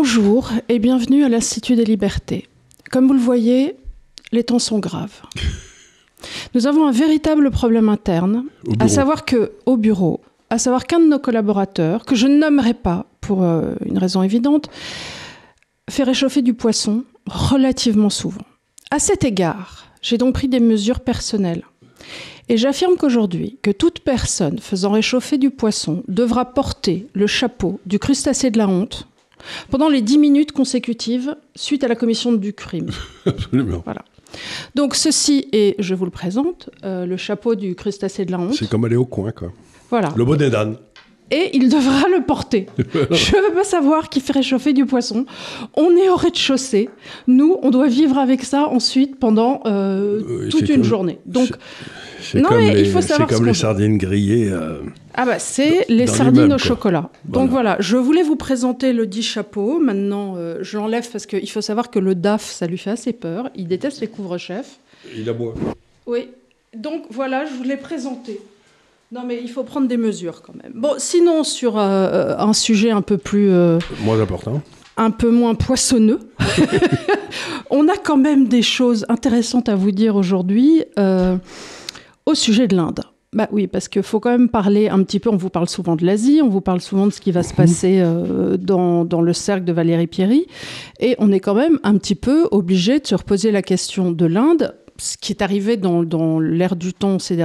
Bonjour et bienvenue à l'Institut des Libertés. Comme vous le voyez, les temps sont graves. Nous avons un véritable problème interne, à savoir qu'un de nos collaborateurs, que je ne nommerai pas pour une raison évidente, fait réchauffer du poisson relativement souvent. À cet égard, j'ai donc pris des mesures personnelles. Et j'affirme qu'aujourd'hui, que toute personne faisant réchauffer du poisson devra porter le chapeau du crustacé de la honte pendant les 10 minutes consécutives suite à la commission du crime. Absolument. Voilà. Donc ceci est, je vous le présente, le chapeau du crustacé de la honte. C'est comme aller au coin, quoi. Voilà. Le bonnet d'âne. Et il devra le porter. Je ne veux pas savoir qui fait réchauffer du poisson. On est au rez-de-chaussée. Nous, on doit vivre avec ça ensuite pendant toute une journée. Donc, c'est comme les sardines grillées. C'est les sardines au chocolat. Donc voilà, je voulais vous présenter le dit chapeau. Maintenant, je l'enlève parce qu'il faut savoir que le DAF, ça lui fait assez peur. Il déteste les couvre-chefs. Il aboie. Oui. Donc voilà, je vous l'ai présenté. Non, mais il faut prendre des mesures quand même. Bon, sinon, sur un sujet un peu plus... moins important. Un peu moins poissonneux. On a quand même des choses intéressantes à vous dire aujourd'hui au sujet de l'Inde. Bah oui, parce qu'il faut quand même parler un petit peu, on vous parle souvent de l'Asie, on vous parle souvent de ce qui va se passer dans le cercle de Valérie Pierry, et on est quand même un petit peu obligé de se reposer la question de l'Inde, ce qui est arrivé dans l'ère du temps cette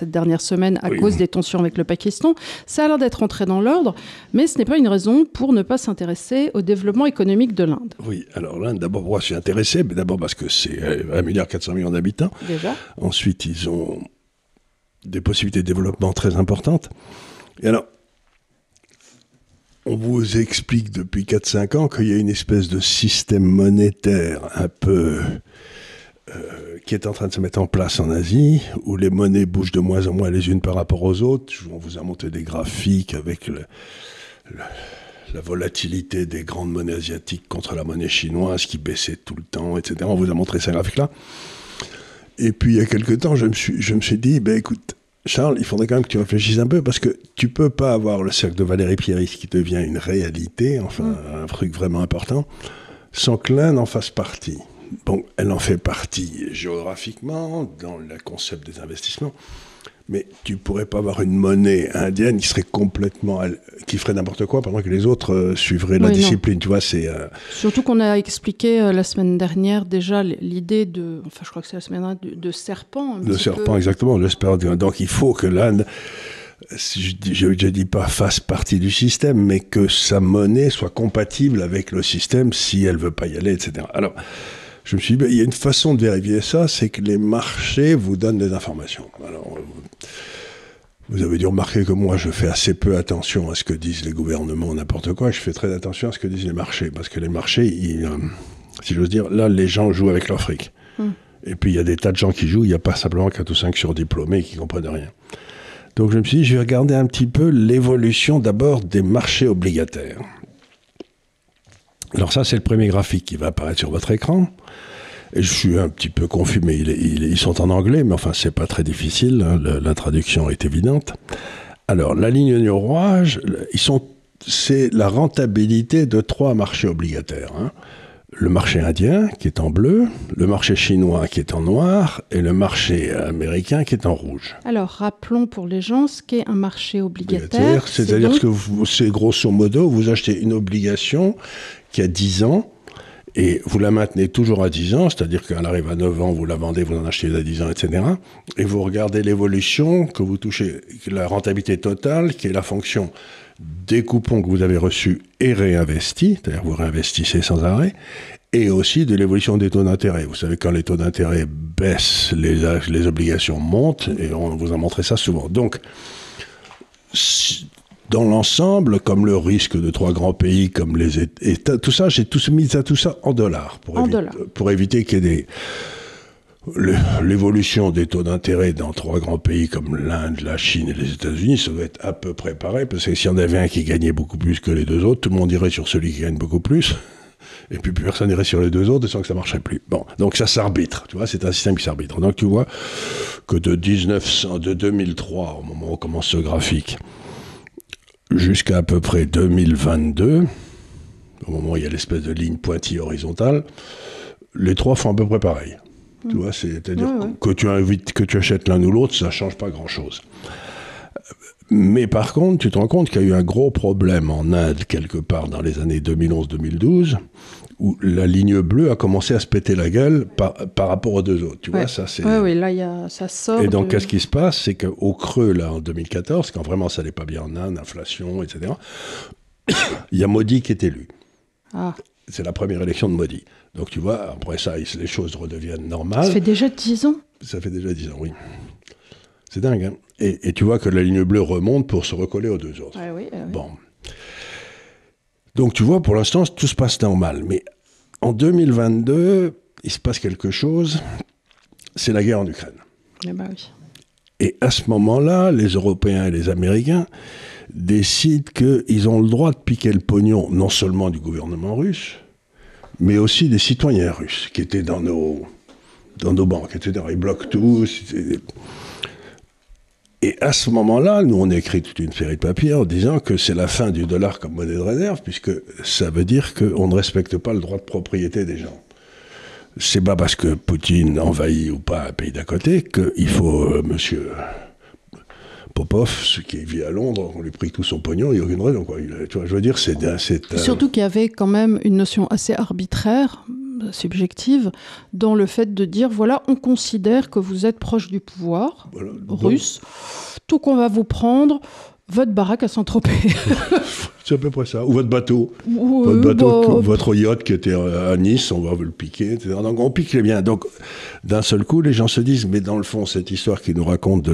dernière semaine à cause des tensions avec le Pakistan, ça a l'air d'être entré dans l'ordre, mais ce n'est pas une raison pour ne pas s'intéresser au développement économique de l'Inde. Oui, alors l'Inde, d'abord, moi, je suis intéressé, mais d'abord parce que c'est 1,4 milliard d'habitants. Déjà. Ensuite, ils ont des possibilités de développement très importantes. Et alors, on vous explique depuis 4-5 ans qu'il y a une espèce de système monétaire un peu... qui est en train de se mettre en place en Asie, où les monnaies bougent de moins en moins les unes par rapport aux autres. On vous a monté des graphiques avec la volatilité des grandes monnaies asiatiques contre la monnaie chinoise qui baissait tout le temps, etc. On vous a montré ces graphiques-là. Et puis, il y a quelque temps, je me suis dit, écoute, Charles, il faudrait quand même que tu réfléchisses un peu, parce que tu peux pas avoir le cercle de Valérie Pierry qui devient une réalité, enfin, un truc vraiment important, sans que l'Inde en fasse partie. Bon, elle en fait partie géographiquement, dans le concept des investissements, mais tu pourrais pas avoir une monnaie indienne qui serait qui ferait n'importe quoi pendant que les autres suivraient la discipline. Tu vois, c'est... Surtout qu'on a expliqué la semaine dernière déjà l'idée je crois que c'est la semaine dernière, de serpent. De serpent, exactement. Donc il faut que l'Inde, je dis pas fasse partie du système, mais que sa monnaie soit compatible avec le système si elle veut pas y aller, etc. Alors, je me suis dit, il y a une façon de vérifier ça, c'est que les marchés vous donnent des informations. Alors, vous avez dû remarquer que moi, je fais assez peu attention à ce que disent les gouvernements, n'importe quoi. Je fais très attention à ce que disent les marchés. Parce que les marchés, si j'ose dire, là, les gens jouent avec leur fric. Et puis, il y a des tas de gens qui jouent. Il n'y a pas simplement 4 ou 5 surdiplômés qui ne comprennent rien. Donc, je me suis dit, je vais regarder un petit peu l'évolution d'abord des marchés obligataires. Alors ça, c'est le premier graphique qui va apparaître sur votre écran. Et je suis un petit peu confus, mais ils sont en anglais, mais enfin, c'est pas très difficile, hein, la traduction est évidente. Alors, la ligne de rouage, c'est la rentabilité de 3 marchés obligataires. Hein. Le marché indien, qui est en bleu, le marché chinois, qui est en noir, et le marché américain, qui est en rouge. Alors, rappelons pour les gens ce qu'est un marché obligataire. C'est-à-dire que c'est grosso modo, vous achetez une obligation qui a 10 ans, et vous la maintenez toujours à 10 ans, c'est-à-dire qu'elle arrive à 9 ans, vous la vendez, vous en achetez à 10 ans, etc. Et vous regardez l'évolution que vous touchez, la rentabilité totale, qui est la fonction des coupons que vous avez reçus et réinvestis, c'est-à-dire vous réinvestissez sans arrêt, et aussi de l'évolution des taux d'intérêt. Vous savez, quand les taux d'intérêt baissent, les obligations montent, et on vous a montré ça souvent. Donc, dans l'ensemble, comme le risque de 3 grands pays, comme les États, tout ça, j'ai mis tout ça en dollars. Pour éviter qu'il y ait l'évolution des taux d'intérêt dans 3 grands pays comme l'Inde, la Chine et les États-Unis, ça va être à peu près pareil, parce que s'il y en avait un qui gagnait beaucoup plus que les 2 autres, tout le monde irait sur celui qui gagne beaucoup plus, et puis plus personne irait sur les 2 autres, sans que ça marcherait plus. Bon, donc ça s'arbitre, tu vois, c'est un système qui s'arbitre. Donc tu vois que de 2003, au moment où on commence ce graphique, jusqu'à à peu près 2022, au moment où il y a l'espèce de ligne pointille horizontale, les trois font à peu près pareil. Tu vois, c'est-à-dire que tu achètes l'un ou l'autre, ça ne change pas grand-chose. Mais par contre, tu te rends compte qu'il y a eu un gros problème en Inde, quelque part dans les années 2011-2012, où la ligne bleue a commencé à se péter la gueule par rapport aux deux autres. Tu vois, ça c'est... Oui, là, ça sort. Et donc, qu'est-ce qui se passe? C'est qu'au creux, là, en 2014, quand vraiment ça n'allait pas bien en Inde, inflation, etc., il y a Modi qui est élu. Ah. C'est la première élection de Modi. Donc, tu vois, après ça, les choses redeviennent normales. Ça fait déjà 10 ans? Ça fait déjà 10 ans, oui. C'est dingue, hein. Et tu vois que la ligne bleue remonte pour se recoller aux deux autres. Oui. Bon. Donc, tu vois, pour l'instant, tout se passe normal. Mais en 2022, il se passe quelque chose. C'est la guerre en Ukraine. Eh ben oui. Et à ce moment-là, les Européens et les Américains décident qu'ils ont le droit de piquer le pognon, non seulement du gouvernement russe, mais aussi des citoyens russes qui étaient dans nos banques, etc. Ils bloquent tout. Et à ce moment-là, nous, on a écrit toute une série de papiers en disant que c'est la fin du dollar comme monnaie de réserve, puisque ça veut dire qu'on ne respecte pas le droit de propriété des gens. C'est pas parce que Poutine envahit ou pas un pays d'à côté qu'il faut, monsieur Popov, ce qui vit à Londres, on lui prie tout son pognon, il n'y a aucune raison, quoi. Tu vois, je veux dire, Surtout qu'il y avait quand même une notion assez arbitraire, subjective, dans le fait de dire, voilà, on considère que vous êtes proche du pouvoir russe, tout qu'on va vous prendre votre baraque à Saint-Tropez. C'est à peu près ça. Ou votre bateau. Votre yacht qui était à Nice, on va vous le piquer, etc. Donc on pique les biens. Donc d'un seul coup, les gens se disent, mais dans le fond, cette histoire qui nous raconte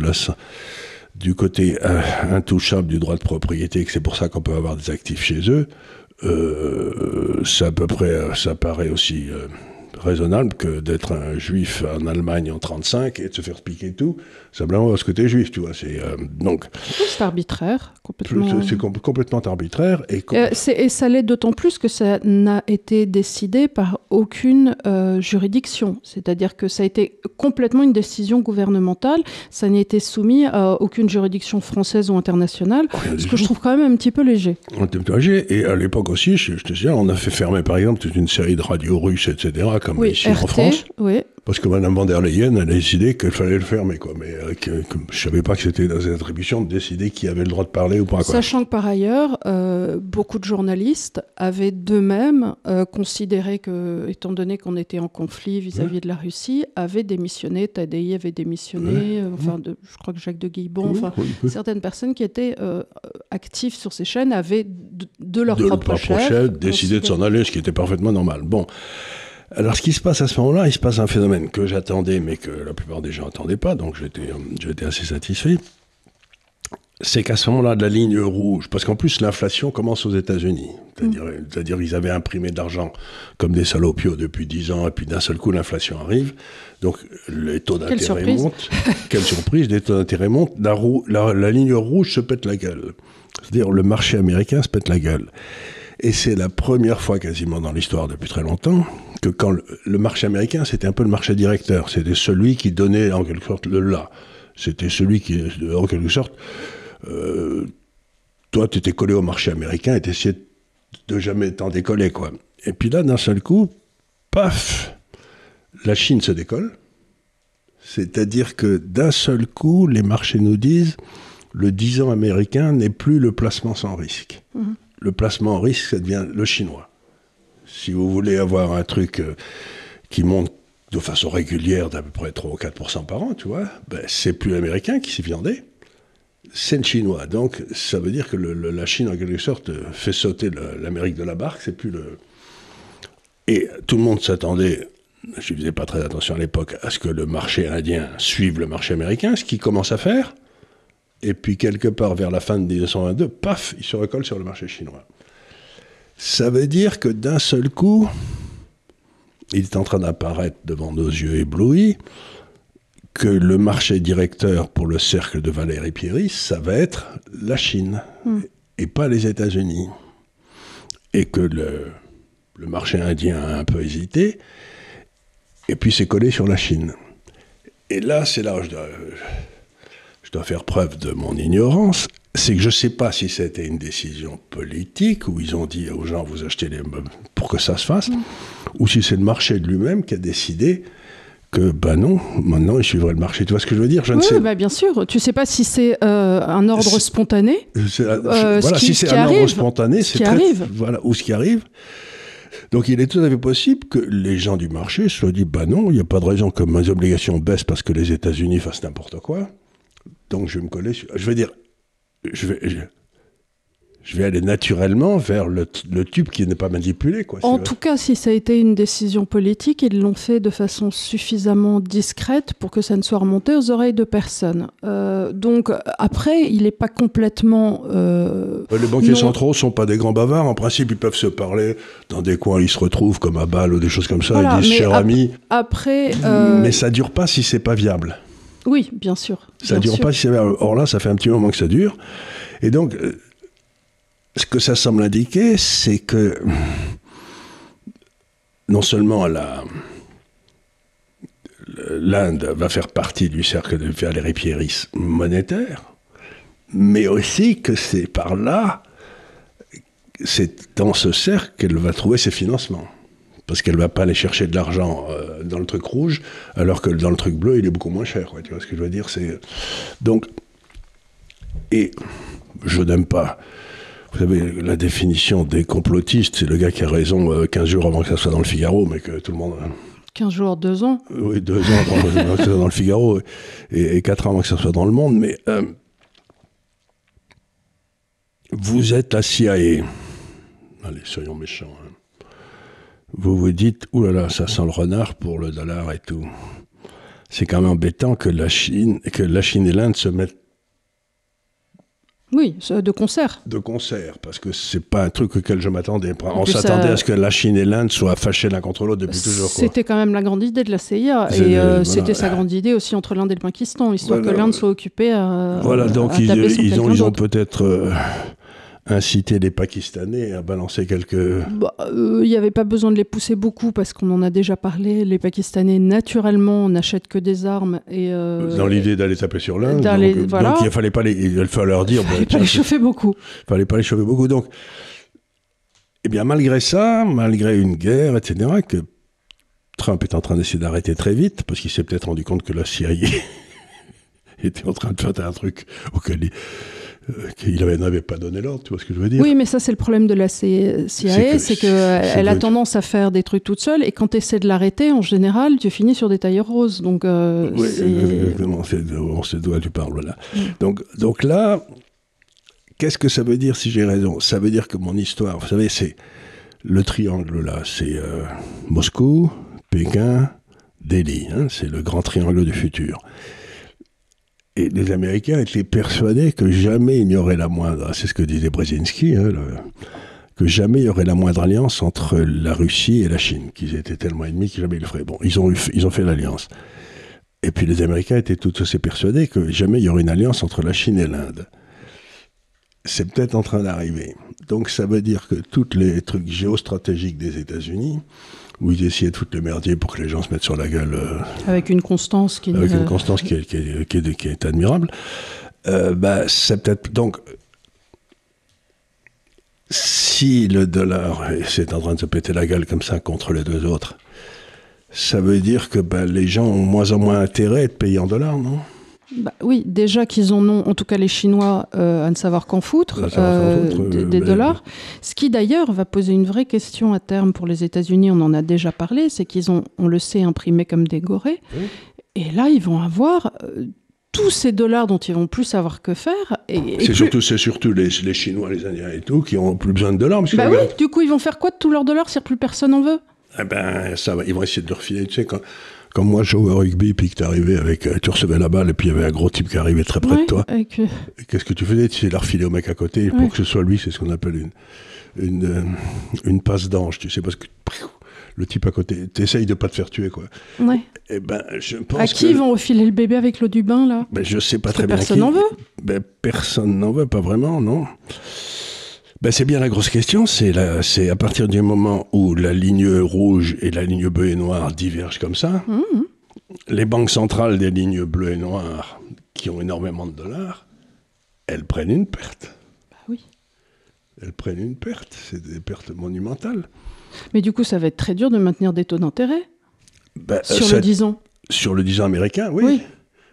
du côté intouchable du droit de propriété, que c'est pour ça qu'on peut avoir des actifs chez eux, c'est à peu près, ça paraît aussi raisonnable que d'être un juif en Allemagne en 1935 et de se faire piquer tout, simplement parce que tu es juif, tu vois. C'est arbitraire, complètement. C'est complètement arbitraire. Et ça l'est d'autant plus que ça n'a été décidé par aucune juridiction. C'est-à-dire que ça a été complètement une décision gouvernementale. Ça n'a été soumis à aucune juridiction française ou internationale, ce que je trouve quand même un petit peu léger. Un petit peu léger. Et à l'époque aussi, je te dis, on a fait fermer, par exemple, toute une série de radios russes, etc., comme ici RT, en France. Oui. Parce que Mme von der Leyen a décidé qu'il fallait le fermer, quoi. Mais je ne savais pas que c'était dans ses attributions de décider qui avait le droit de parler ou pas, quoi. Sachant que par ailleurs, beaucoup de journalistes avaient d'eux-mêmes considéré que, étant donné qu'on était en conflit vis-à-vis de la Russie, avaient démissionné, Tadei avait démissionné, je crois que Jacques de Guilbon, certaines personnes qui étaient actives sur ces chaînes avaient de leur propre chef décidé de s'en aller, ce qui était parfaitement normal. Bon. Alors, ce qui se passe à ce moment-là, il se passe un phénomène que j'attendais, mais que la plupart des gens n'attendaient pas, donc j'étais assez satisfait. C'est qu'à ce moment-là, de la ligne rouge, parce qu'en plus, l'inflation commence aux États-Unis. C'est-à-dire ils avaient imprimé de l'argent comme des salopios depuis 10 ans, et puis d'un seul coup, l'inflation arrive. Donc, les taux d'intérêt montent. Quelle surprise, les taux d'intérêt montent. La ligne rouge se pète la gueule. C'est-à-dire, le marché américain se pète la gueule. Et c'est la première fois quasiment dans l'histoire depuis très longtemps que quand le marché américain, c'était un peu le marché directeur. C'était celui qui donnait en quelque sorte le là. C'était celui qui, en quelque sorte, toi, tu étais collé au marché américain et tu essayais de jamais t'en décoller, quoi. Et puis là, d'un seul coup, paf, la Chine se décolle. C'est-à-dire que d'un seul coup, les marchés nous disent le 10 ans américain n'est plus le placement sans risque. Mmh. Le placement en risque, ça devient le chinois. Si vous voulez avoir un truc qui monte de façon régulière d'à peu près 3 ou 4% par an, tu vois, c'est plus l'américain qui s'y viandait, c'est le chinois. Donc, ça veut dire que la Chine, en quelque sorte, fait sauter l'Amérique de la barque, c'est plus le... Et tout le monde s'attendait, je ne faisais pas très attention à l'époque, à ce que le marché indien suive le marché américain, ce qu'il commence à faire. Et puis, quelque part, vers la fin de 1922, paf, il se recolle sur le marché chinois. Ça veut dire que d'un seul coup, il est en train d'apparaître devant nos yeux éblouis que le marché directeur pour le cercle de Valéry Pieris, ça va être la Chine, et pas les États-Unis. Et que le marché indien a un peu hésité, et puis c'est collé sur la Chine. Et là, c'est là où je dois faire preuve de mon ignorance. c'est que je ne sais pas si c'était une décision politique, où ils ont dit aux gens, vous achetez les meubles pour que ça se fasse, ou si c'est le marché de lui-même qui a décidé que, non, maintenant, il suivrait le marché. Tu vois ce que je veux dire? Je ne sais. Bien sûr. Tu ne sais pas si c'est un ordre spontané. Si c'est un ordre spontané, c'est très... arrive. Voilà, ou ce qui arrive. Donc, il est tout à fait possible que les gens du marché soient dit, non, il n'y a pas de raison que mes obligations baissent parce que les États-Unis fassent n'importe quoi. Donc, je vais me coller sur... Je veux dire, je vais aller naturellement vers le tube qui n'est pas manipulé. Quoi, en tout cas, si ça a été une décision politique, ils l'ont fait de façon suffisamment discrète pour que ça ne soit remonté aux oreilles de personne. Donc après, il n'est pas complètement... les banquiers centraux ne sont pas des grands bavards. En principe, ils peuvent se parler dans des coins, ils se retrouvent comme à Bâle ou des choses comme ça. Voilà, ils disent « cher ami ». Après, mais ça ne dure pas si ce n'est pas viable. Oui, bien sûr. Ça ne dure pas si c'est viable. Or là, ça fait un petit moment que ça dure. Et donc... ce que ça semble indiquer, c'est que non seulement l'Inde va faire partie du cercle de Valéry Pieris monétaire, mais aussi que c'est par là, c'est dans ce cercle qu'elle va trouver ses financements. Parce qu'elle ne va pas aller chercher de l'argent dans le truc rouge, alors que dans le truc bleu, il est beaucoup moins cher. Tu vois ce que je veux dire? Donc, et je n'aime pas... Vous savez, la définition des complotistes, c'est le gars qui a raison 15 jours avant que ça soit dans le Figaro, mais que tout le monde... 15 jours, 2 ans. Oui, 2 ans avant que ça soit dans le Figaro, et 4 ans avant que ça soit dans le Monde, mais vous êtes la CIA. Allez, soyons méchants. Hein. Vous vous dites, oulala, ça sent le renard pour le dollar et tout. C'est quand même embêtant que la Chine et l'Inde se mettent. Oui, de concert. De concert, parce que c'est pas un truc auquel je m'attendais. On s'attendait à ce que la Chine et l'Inde soient fâchés l'un contre l'autre depuis toujours. C'était quand même la grande idée de la CIA. Et c'était sa grande idée aussi entre l'Inde et le Pakistan, histoire que l'Inde soit occupée à donc à taper sur ils ont peut-être incité les Pakistanais à balancer quelques... Il n'y avait pas besoin de les pousser beaucoup, parce qu'on en a déjà parlé. Les Pakistanais, naturellement, n'achètent que des armes. Dans l'idée d'aller taper sur l'Inde. Donc il ne fallait pas leur dire... Il ne fallait pas les chauffer beaucoup. Il ne fallait pas les chauffer beaucoup. Donc, eh bien, malgré ça, malgré une guerre, etc., que Trump est en train d'essayer d'arrêter très vite, parce qu'il s'est peut-être rendu compte que la CIA était en train de faire un truc auquel qu'il n'avait pas donné l'ordre, tu vois ce que je veux dire? Oui, mais ça, c'est le problème de la CIA, c'est qu'elle a tendance à faire des trucs toute seule, et quand tu essaies de l'arrêter, en général, tu finis sur des tailleurs roses. Donc, oui, exactement, on se doit, tu parles, voilà. Donc là, qu'est-ce que ça veut dire si j'ai raison? Ça veut dire que mon histoire, vous savez, c'est le triangle là, c'est Moscou, Pékin, Delhi, hein, c'est le grand triangle du futur. Et les Américains étaient persuadés que jamais il n'y aurait la moindre, c'est ce que disait Brzezinski, hein, que jamais il y aurait la moindre alliance entre la Russie et la Chine, qu'ils étaient tellement ennemis qu'ils jamais ils le feraient. Bon, ils ont fait l'alliance. Et puis les Américains étaient tout aussi persuadés que jamais il y aurait une alliance entre la Chine et l'Inde. C'est peut-être en train d'arriver. Donc ça veut dire que tous les trucs géostratégiques des États-Unis, où ils essayaient de foutre le merdier pour que les gens se mettent sur la gueule. Avec une constance qui est admirable. C'est peut-être... Donc, si le dollar c'est en train de se péter la gueule comme ça contre les deux autres, ça veut dire que les gens ont moins en moins intérêt de payer en dollars, non? Oui, déjà qu'ils en ont, en tout cas les Chinois, à ne savoir qu'en foutre, des dollars. Ce qui d'ailleurs va poser une vraie question à terme pour les États-Unis, on en a déjà parlé, c'est qu'ils ont, on le sait, imprimé comme des gorées. Oui. Et là, ils vont avoir tous ces dollars dont ils vont plus savoir que faire. C'est surtout les Chinois, les Indiens et tout, qui n'ont plus besoin de dollars. Parce oui, du coup, ils vont faire quoi de tous leurs dollars si plus personne en veut? Ça va, ils vont essayer de leur filer, tu sais, quand moi je jouais au rugby, puis que tu arrivais tu recevais la balle, et puis il y avait un gros type qui arrivait très près de toi. Qu'est-ce que tu faisais? Tu essayais de la refiler au mec à côté, pour que ce soit lui, c'est ce qu'on appelle une passe d'ange, tu sais, parce que le type à côté, tu essayes de ne pas te faire tuer, quoi. Ouais. Je pense à qui ils vont refiler le bébé avec l'eau du bain, là? Je sais pas très bien. Personne n'en veut? Personne n'en veut, pas vraiment, non. C'est bien la grosse question, c'est à partir du moment où la ligne rouge et la ligne bleue et noire divergent comme ça, les banques centrales des lignes bleues et noires, qui ont énormément de dollars, elles prennent une perte. Bah oui. Elles prennent une perte. C'est des pertes monumentales. Mais du coup, ça va être très dur de maintenir des taux d'intérêt sur le 10 ans. Sur le 10 ans américain, oui.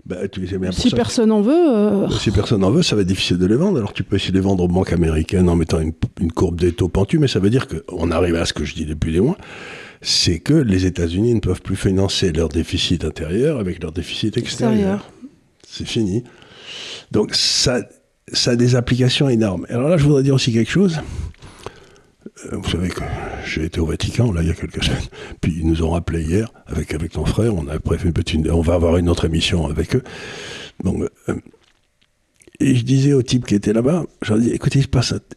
Bah, tu sais bien si personne n'en veut... Si personne n'en veut, ça va être difficile de les vendre. Alors tu peux essayer de les vendre aux banques américaines en mettant une courbe des taux pentue, mais ça veut dire qu'on arrive à ce que je dis depuis des mois, c'est que les États-Unis ne peuvent plus financer leur déficit intérieur avec leur déficit extérieur. C'est fini. Donc ça a des applications énormes. Alors là, je voudrais dire aussi quelque chose. Vous savez que j'ai été au Vatican, là, il y a quelques semaines. Puis ils nous ont rappelé hier, avec ton frère, on a prévu on va avoir une autre émission avec eux. Donc, et je disais au type qui était là-bas, je leur dis, écoutez,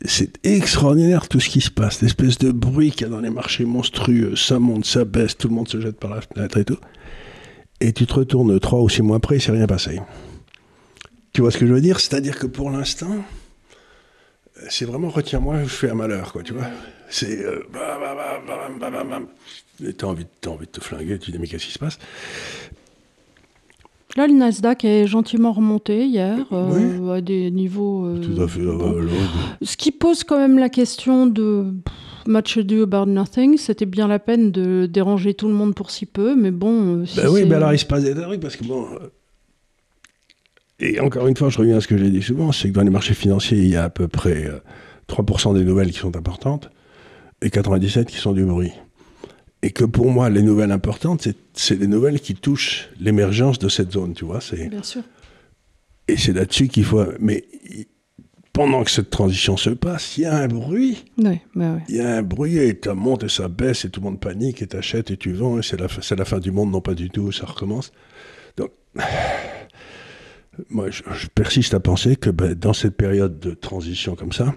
c'est extraordinaire tout ce qui se passe, l'espèce de bruit qu'il y a dans les marchés monstrueux, ça monte, ça baisse, tout le monde se jette par la fenêtre et tout. Et tu te retournes 3 ou 6 mois après, il ne s'est rien passé. Tu vois ce que je veux dire? C'est-à-dire que pour l'instant, c'est vraiment retiens-moi, je fais un malheur, quoi, tu vois. C'est et t'as envie de te flinguer, tu dis mais qu'est-ce qui se passe? Là, le Nasdaq est gentiment remonté hier, oui. à des niveaux... Tout à fait. Ce qui pose quand même la question de much ado about nothing. C'était bien la peine de déranger tout le monde pour si peu, mais bon... oui, mais alors il se passe des trucs, parce que bon... Et encore une fois, je reviens à ce que j'ai dit souvent, c'est que dans les marchés financiers, il y a à peu près 3% des nouvelles qui sont importantes et 97% qui sont du bruit. Et que pour moi, les nouvelles importantes, c'est les nouvelles qui touchent l'émergence de cette zone, tu vois. Bien sûr. Et c'est là-dessus qu'il faut... Mais pendant que cette transition se passe, il y a un bruit. Oui. Il y a un bruit et ça monte et ça baisse et tout le monde panique et t'achètes et tu vends et c'est la fin du monde, non pas du tout, ça recommence. Donc... Moi, je persiste à penser que dans cette période de transition comme ça,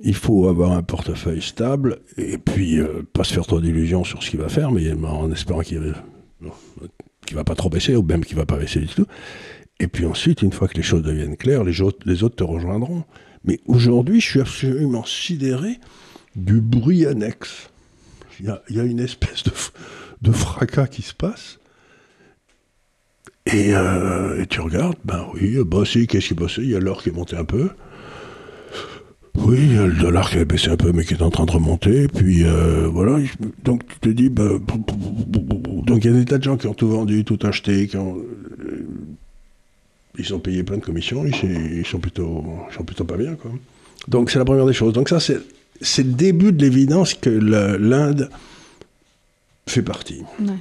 il faut avoir un portefeuille stable et puis pas se faire trop d'illusions sur ce qu'il va faire, mais en espérant qu'il ne va pas trop baisser ou même qu'il ne va pas baisser du tout. Et puis ensuite, une fois que les choses deviennent claires, les autres te rejoindront. Mais aujourd'hui, je suis absolument sidéré du bruit annexe. Il y a une espèce de fracas qui se passe. Et tu regardes, si, qu'est-ce qui est passé? Il y a l'or qui est monté un peu. Oui, il y a le dollar qui avait baissé un peu, mais qui est en train de remonter. Puis voilà, donc tu te dis, donc il y a des tas de gens qui ont tout vendu, tout acheté, ils ont payé plein de commissions, ils sont plutôt pas bien, quoi. Donc c'est la première des choses. Donc ça, c'est le début de l'évidence que l'Inde fait partie. Ouais.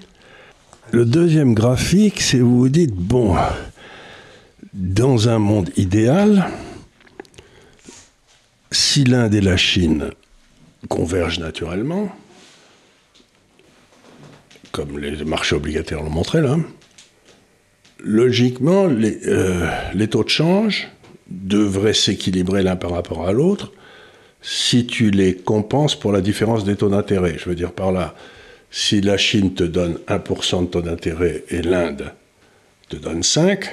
Le deuxième graphique, c'est vous vous dites, dans un monde idéal, si l'Inde et la Chine convergent naturellement, comme les marchés obligataires l'ont montré là, logiquement, les taux de change devraient s'équilibrer l'un par rapport à l'autre si tu les compenses pour la différence des taux d'intérêt. Je veux dire par là, si la Chine te donne 1% de taux d'intérêt et l'Inde te donne 5%,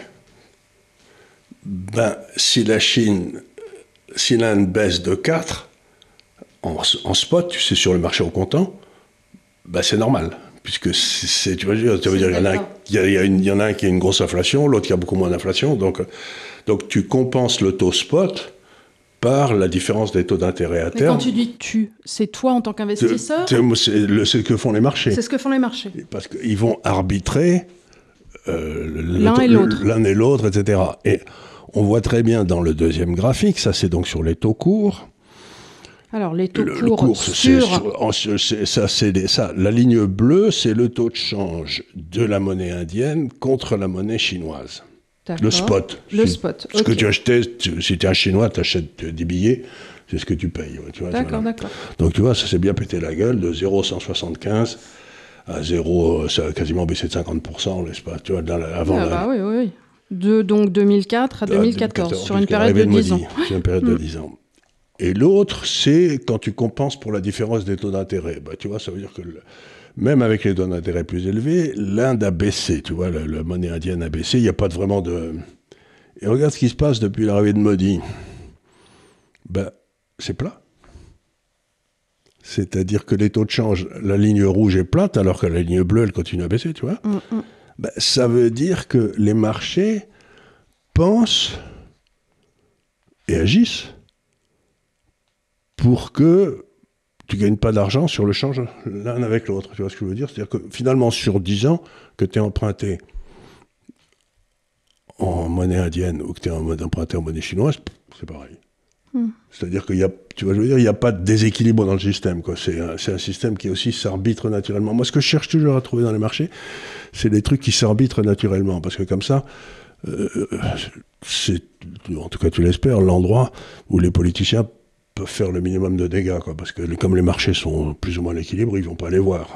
si l'Inde baisse de 4% en spot, tu sais, sur le marché au comptant, c'est normal. Puisque tu veux dire, il y en a un qui a une grosse inflation, l'autre qui a beaucoup moins d'inflation. Donc tu compenses le taux spot par la différence des taux d'intérêt à terme. Mais quand tu dis tu, c'est toi en tant qu'investisseur? C'est ce que font les marchés. C'est ce que font les marchés. Parce qu'ils vont arbitrer l'un et l'autre, etc. Et on voit très bien dans le deuxième graphique, ça c'est donc sur les taux courts. Alors les taux courts la ligne bleue, c'est le taux de change de la monnaie indienne contre la monnaie chinoise. D'accord. Le spot. Ce que tu achetais, si tu es un Chinois, tu achètes des billets, c'est ce que tu payes. Tu vois, d'accord. Donc tu vois, ça s'est bien pété la gueule, de 0,175 à 0, ça a quasiment baissé de 50%, l'espace, tu vois, oui. Donc 2004 à 2014, sur une période de 10 ans. Sur une période de 10 ans. Et l'autre, c'est quand tu compenses pour la différence des taux d'intérêt. Tu vois, ça veut dire que même avec les taux d'intérêt plus élevés, l'Inde a baissé, tu vois, la monnaie indienne a baissé, il n'y a pas vraiment de... Et regarde ce qui se passe depuis l'arrivée de Modi. C'est plat. C'est-à-dire que les taux de change, la ligne rouge est plate, alors que la ligne bleue, elle continue à baisser, tu vois. Ça veut dire que les marchés pensent et agissent pour que tu ne gagnes pas d'argent sur le change l'un avec l'autre. Tu vois ce que je veux dire? C'est-à-dire que finalement, sur 10 ans, que tu es emprunté en monnaie indienne ou que tu es emprunté en monnaie chinoise, c'est pareil. C'est-à-dire qu'il y a, tu vois, je veux dire, il n'y a pas de déséquilibre dans le système, quoi. C'est un système qui aussi s'arbitre naturellement. Moi, ce que je cherche toujours à trouver dans les marchés, c'est des trucs qui s'arbitrent naturellement, parce que comme ça, c'est, en tout cas tu l'espères, l'endroit où les politiciens peuvent faire le minimum de dégâts, quoi, parce que comme les marchés sont plus ou moins à l'équilibre, ils ne vont pas les voir.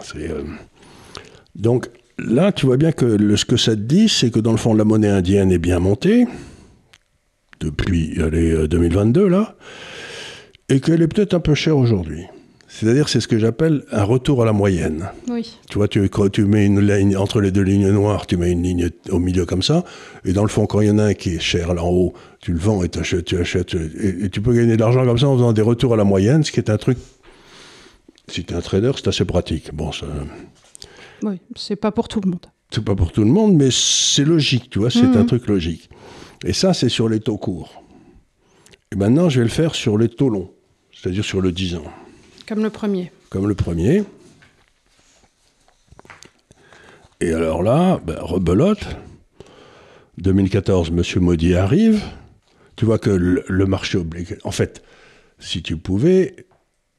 Donc là, tu vois bien que ce que ça te dit, c'est que dans le fond, la monnaie indienne est bien montée, depuis 2022, là, et qu'elle est peut-être un peu chère aujourd'hui. C'est-à-dire, c'est ce que j'appelle un retour à la moyenne. Oui. Tu vois, tu mets une ligne entre les deux lignes noires, tu mets une ligne au milieu comme ça, et dans le fond, quand il y en a un qui est cher là en haut, tu le vends et tu achètes, et tu peux gagner de l'argent comme ça en faisant des retours à la moyenne, ce qui est un truc, si tu es un trader, c'est assez pratique. Bon, ça... Oui, c'est pas pour tout le monde. C'est pas pour tout le monde, mais c'est logique, tu vois, c'est un truc logique. Et ça, c'est sur les taux courts. Et maintenant, je vais le faire sur les taux longs, c'est-à-dire sur le 10 ans. Comme le premier. Comme le premier. Et alors là, rebelote. 2014, M. Modi arrive. Tu vois que le marché obligataire... En fait, si tu pouvais,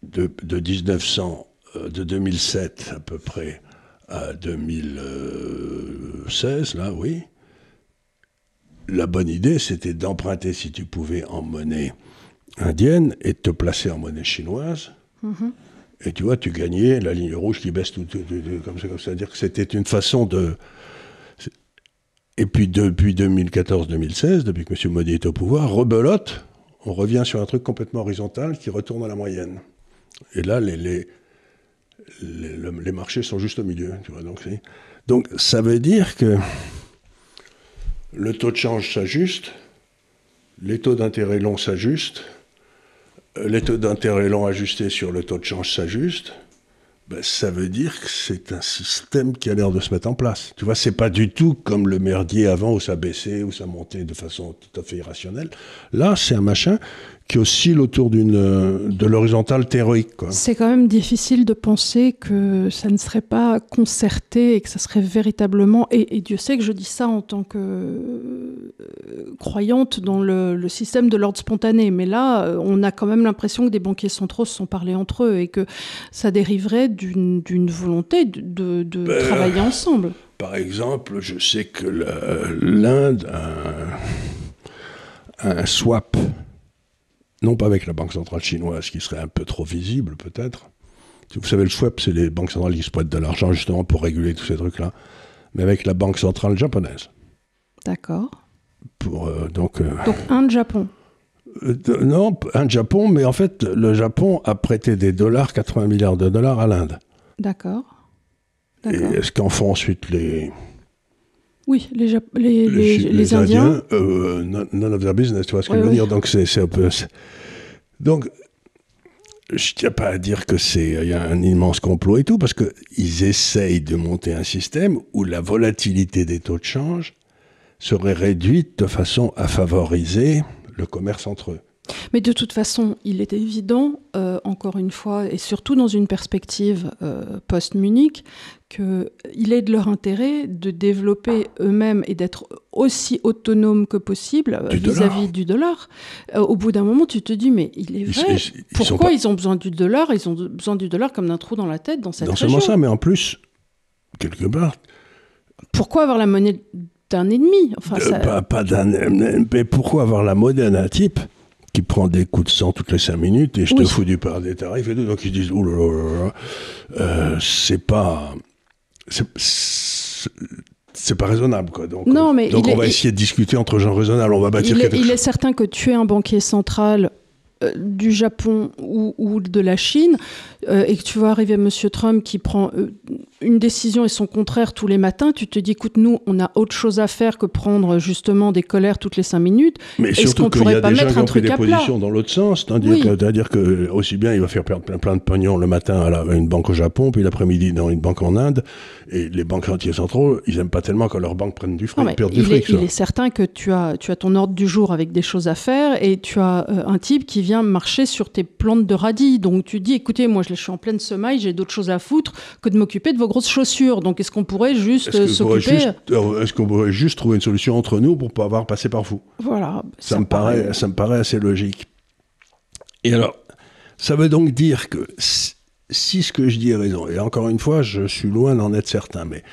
de 2007 à peu près à 2016, là, oui, la bonne idée, c'était d'emprunter, si tu pouvais, en monnaie indienne et de te placer en monnaie chinoise. Et tu vois, tu gagnais la ligne rouge qui baisse tout comme ça. C'est-à-dire que c'était une façon de... Et puis depuis 2014-2016, depuis que M. Modi est au pouvoir, rebelote, on revient sur un truc complètement horizontal qui retourne à la moyenne. Et là, les marchés sont juste au milieu. Tu vois, donc ça veut dire que le taux de change s'ajuste, les taux d'intérêt longs s'ajustent, les taux d'intérêt longs ajustés sur le taux de change s'ajustent. Ça veut dire que c'est un système qui a l'air de se mettre en place. Tu vois, c'est pas du tout comme le merdier avant où ça baissait, où ça montait de façon tout à fait irrationnelle. Là, c'est un machin qui oscille autour de l'horizontale théorique, quoi. C'est quand même difficile de penser que ça ne serait pas concerté et que ça serait véritablement... Et Dieu sait que je dis ça en tant que croyante dans le système de l'ordre spontané. Mais là, on a quand même l'impression que des banquiers centraux se sont parlé entre eux et que ça dériverait d'une volonté de travailler ensemble. Par exemple, je sais que l'Inde a un swap, non pas avec la Banque centrale chinoise, qui serait un peu trop visible peut-être. Vous savez, le swap, c'est les banques centrales qui se prêtent de l'argent justement pour réguler tous ces trucs-là, mais avec la Banque centrale japonaise. D'accord. Donc Inde-Japon. Non, Inde-Japon, mais en fait, le Japon a prêté des dollars, 80 milliards de dollars à l'Inde. D'accord. Et est-ce qu'en font ensuite les... Oui, les Indiens. None of their business, tu vois ce que je veux dire. Donc, c'est un peu... Donc, je ne tiens pas à dire qu'il y a un immense complot et tout, parce qu'ils essayent de monter un système où la volatilité des taux de change serait réduite de façon à favoriser le commerce entre eux. Mais de toute façon, il est évident, encore une fois, et surtout dans une perspective post-Munich, qu'il est de leur intérêt de développer eux-mêmes et d'être aussi autonomes que possible vis-à-vis du dollar. Au bout d'un moment, tu te dis, mais il est vrai, pourquoi ils ont besoin du dollar? Ils ont besoin du dollar comme d'un trou dans la tête dans cette région. Non seulement ça, mais en plus, quelque part... Pourquoi avoir la monnaie d'un ennemi? Pas d'un ennemi, mais pourquoi avoir la monnaie d'un type qui prend des coups de sang toutes les 5 minutes et je te fous du par des tarifs et tout. Donc ils disent, c'est pas raisonnable, quoi. Donc on va essayer de discuter entre gens raisonnables. On va bâtir quelque chose. Il est certain que tu es un banquier central du Japon ou de la Chine, et que tu vois arriver M. Trump qui prend une décision et son contraire tous les matins, tu te dis, écoute, nous, on a autre chose à faire que prendre justement des colères toutes les 5 minutes. Mais est-ce surtout qu'on qu'il y a pourrait pas des gens mettre qui un ont pris truc des à positions plat? dans l'autre sens, c'est-à-dire que aussi bien il va faire perdre plein de pognon le matin à une banque au Japon, puis l'après-midi dans une banque en Inde, et les banquiers centraux, ils n'aiment pas tellement quand leurs banques prennent du fric, perdent du fric. Il est certain que tu as ton ordre du jour avec des choses à faire, et tu as un type qui vient marcher sur tes plantes de radis. Donc tu dis, écoutez, moi je suis en pleine semaille, j'ai d'autres choses à foutre que de m'occuper de vos grosses chaussures. Donc est-ce qu'on pourrait juste s'occuper... Est-ce qu'on pourrait juste trouver une solution entre nous pour pas avoir passé par vous? Voilà. Ça me paraît assez logique. Et alors, ça veut donc dire que si ce que je dis est raison, et encore une fois, je suis loin d'en être certain, mais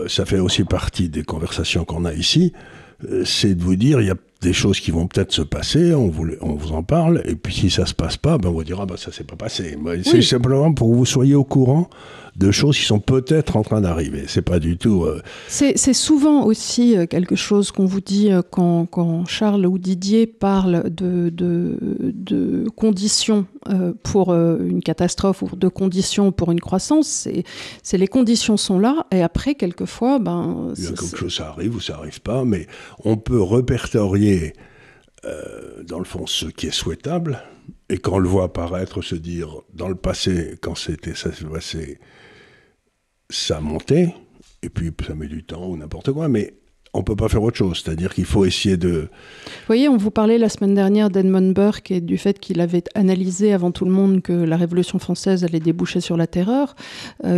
ça fait aussi partie des conversations qu'on a ici, c'est de vous dire, il y a des choses qui vont peut-être se passer, on vous en parle, et puis si ça se passe pas, on vous dira, ça s'est pas passé. C'est simplement pour que vous soyez au courant de choses qui sont peut-être en train d'arriver. C'est pas du tout... C'est souvent aussi quelque chose qu'on vous dit quand Charles ou Didier parlent de conditions pour une catastrophe ou de conditions pour une croissance. C'est les conditions sont là, et après, quelquefois... il y a quelque chose, ça arrive ou ça arrive pas, mais on peut répertorier dans le fond ce qui est souhaitable, et quand on le voit apparaître, se dire, dans le passé, quand ça s'est passé, ça a monté, et puis ça met du temps ou n'importe quoi, mais on ne peut pas faire autre chose. C'est-à-dire qu'il faut essayer de... Vous voyez, on vous parlait la semaine dernière d'Edmund Burke et du fait qu'il avait analysé avant tout le monde que la Révolution française allait déboucher sur la terreur.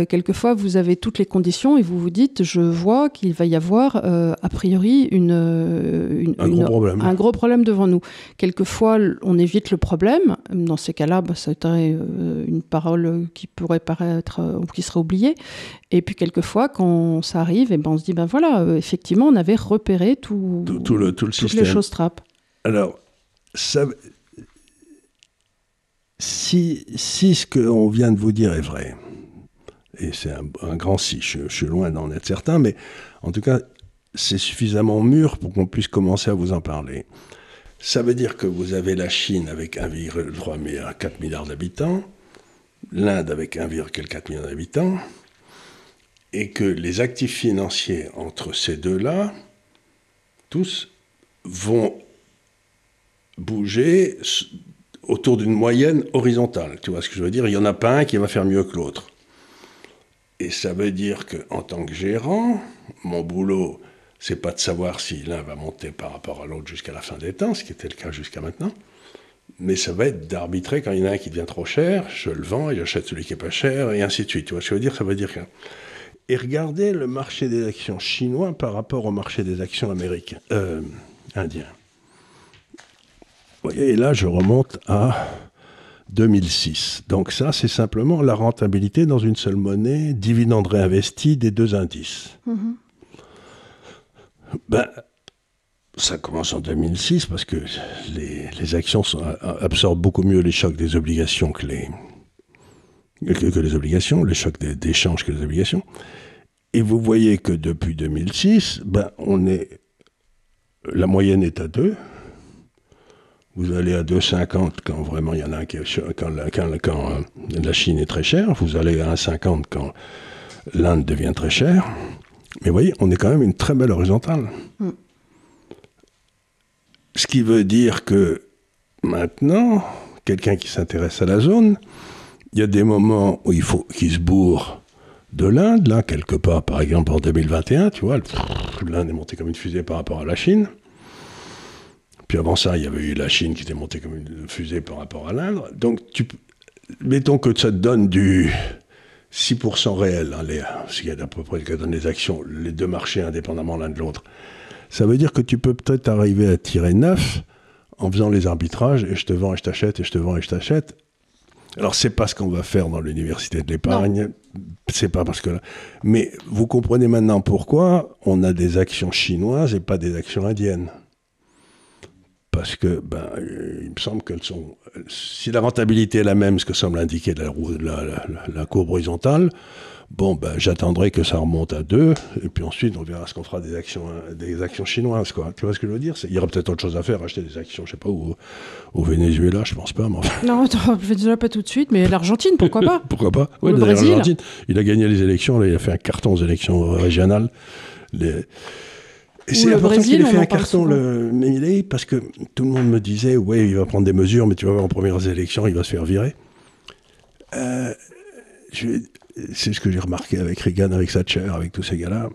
Quelquefois, vous avez toutes les conditions et vous vous dites, je vois qu'il va y avoir a priori un gros problème devant nous. Quelquefois, on évite le problème. Dans ces cas-là, ça serait une parole qui pourrait paraître ou qui serait oubliée. Et puis quelquefois, quand ça arrive, on se dit, voilà, effectivement, on avait repéré tout le toutes système. Les choses trappes. Alors, si ce qu'on vient de vous dire est vrai, et c'est un grand si, je suis loin d'en être certain, mais en tout cas, c'est suffisamment mûr pour qu'on puisse commencer à vous en parler. Ça veut dire que vous avez la Chine avec 1,4 milliard d'habitants, l'Inde avec 1,4 milliard d'habitants, et que les actifs financiers entre ces deux-là, tous, vont bouger autour d'une moyenne horizontale. Tu vois ce que je veux dire? Il n'y en a pas un qui va faire mieux que l'autre. Et ça veut dire qu'en tant que gérant, mon boulot, c'est pas de savoir si l'un va monter par rapport à l'autre jusqu'à la fin des temps, ce qui était le cas jusqu'à maintenant, mais ça va être d'arbitrer quand il y en a un qui devient trop cher, je le vends et j'achète celui qui est pas cher, et ainsi de suite. Tu vois ce que je veux dire? Ça veut dire que... Et regardez le marché des actions chinois par rapport au marché des actions américains, indiens. Vous voyez, et là, je remonte à 2006. Donc ça, c'est simplement la rentabilité dans une seule monnaie, dividende réinvesti des deux indices. Mm-hmm. Ça commence en 2006 parce que les actions absorbent beaucoup mieux les chocs des obligations que les obligations, les chocs d'échange que les obligations. Et vous voyez que depuis 2006, la moyenne est à 2. Vous allez à 2,50 quand vraiment il y en a un quand la Chine est très chère. Vous allez à 1,50 quand l'Inde devient très chère. Mais vous voyez, on est quand même une très belle horizontale. Mm. Ce qui veut dire que maintenant, quelqu'un qui s'intéresse à la zone, il y a des moments où il faut qu'il se bourre de l'Inde, là, quelque part, par exemple en 2021, tu vois, l'Inde est montée comme une fusée par rapport à la Chine. Puis avant ça, il y avait eu la Chine qui était montée comme une fusée par rapport à l'Inde. Donc, mettons que ça te donne du 6% réel, ce qui est à peu près ce que donnent les actions, les deux marchés indépendamment l'un de l'autre. Ça veut dire que tu peux peut-être arriver à tirer 9 en faisant les arbitrages, et je te vends et je t'achète, et je te vends et je t'achète. Alors, c'est pas ce qu'on va faire dans l'université de l'épargne, c'est pas parce que... Mais vous comprenez maintenant pourquoi on a des actions chinoises et pas des actions indiennes. parce que il me semble qu'elles sont... Si la rentabilité est la même, ce que semble indiquer la courbe horizontale, j'attendrai que ça remonte à 2, et puis ensuite on verra ce qu'on fera des actions chinoises, quoi. Tu vois ce que je veux dire? Il y aura peut-être autre chose à faire, acheter des actions, je sais pas où, au Venezuela, je pense pas. Mais enfin... Non, le Venezuela pas tout de suite, mais l'Argentine, pourquoi pas? Pourquoi pas? Ouais, le Brésil. L'Argentine, il a gagné les élections, là, il a fait un carton aux élections régionales. Et c'est important qu'il ait fait un carton, parce que tout le monde me disait, ouais, il va prendre des mesures, mais tu vas voir, en premières élections, il va se faire virer. C'est ce que j'ai remarqué avec Reagan, avec Thatcher, avec tous ces gars-là.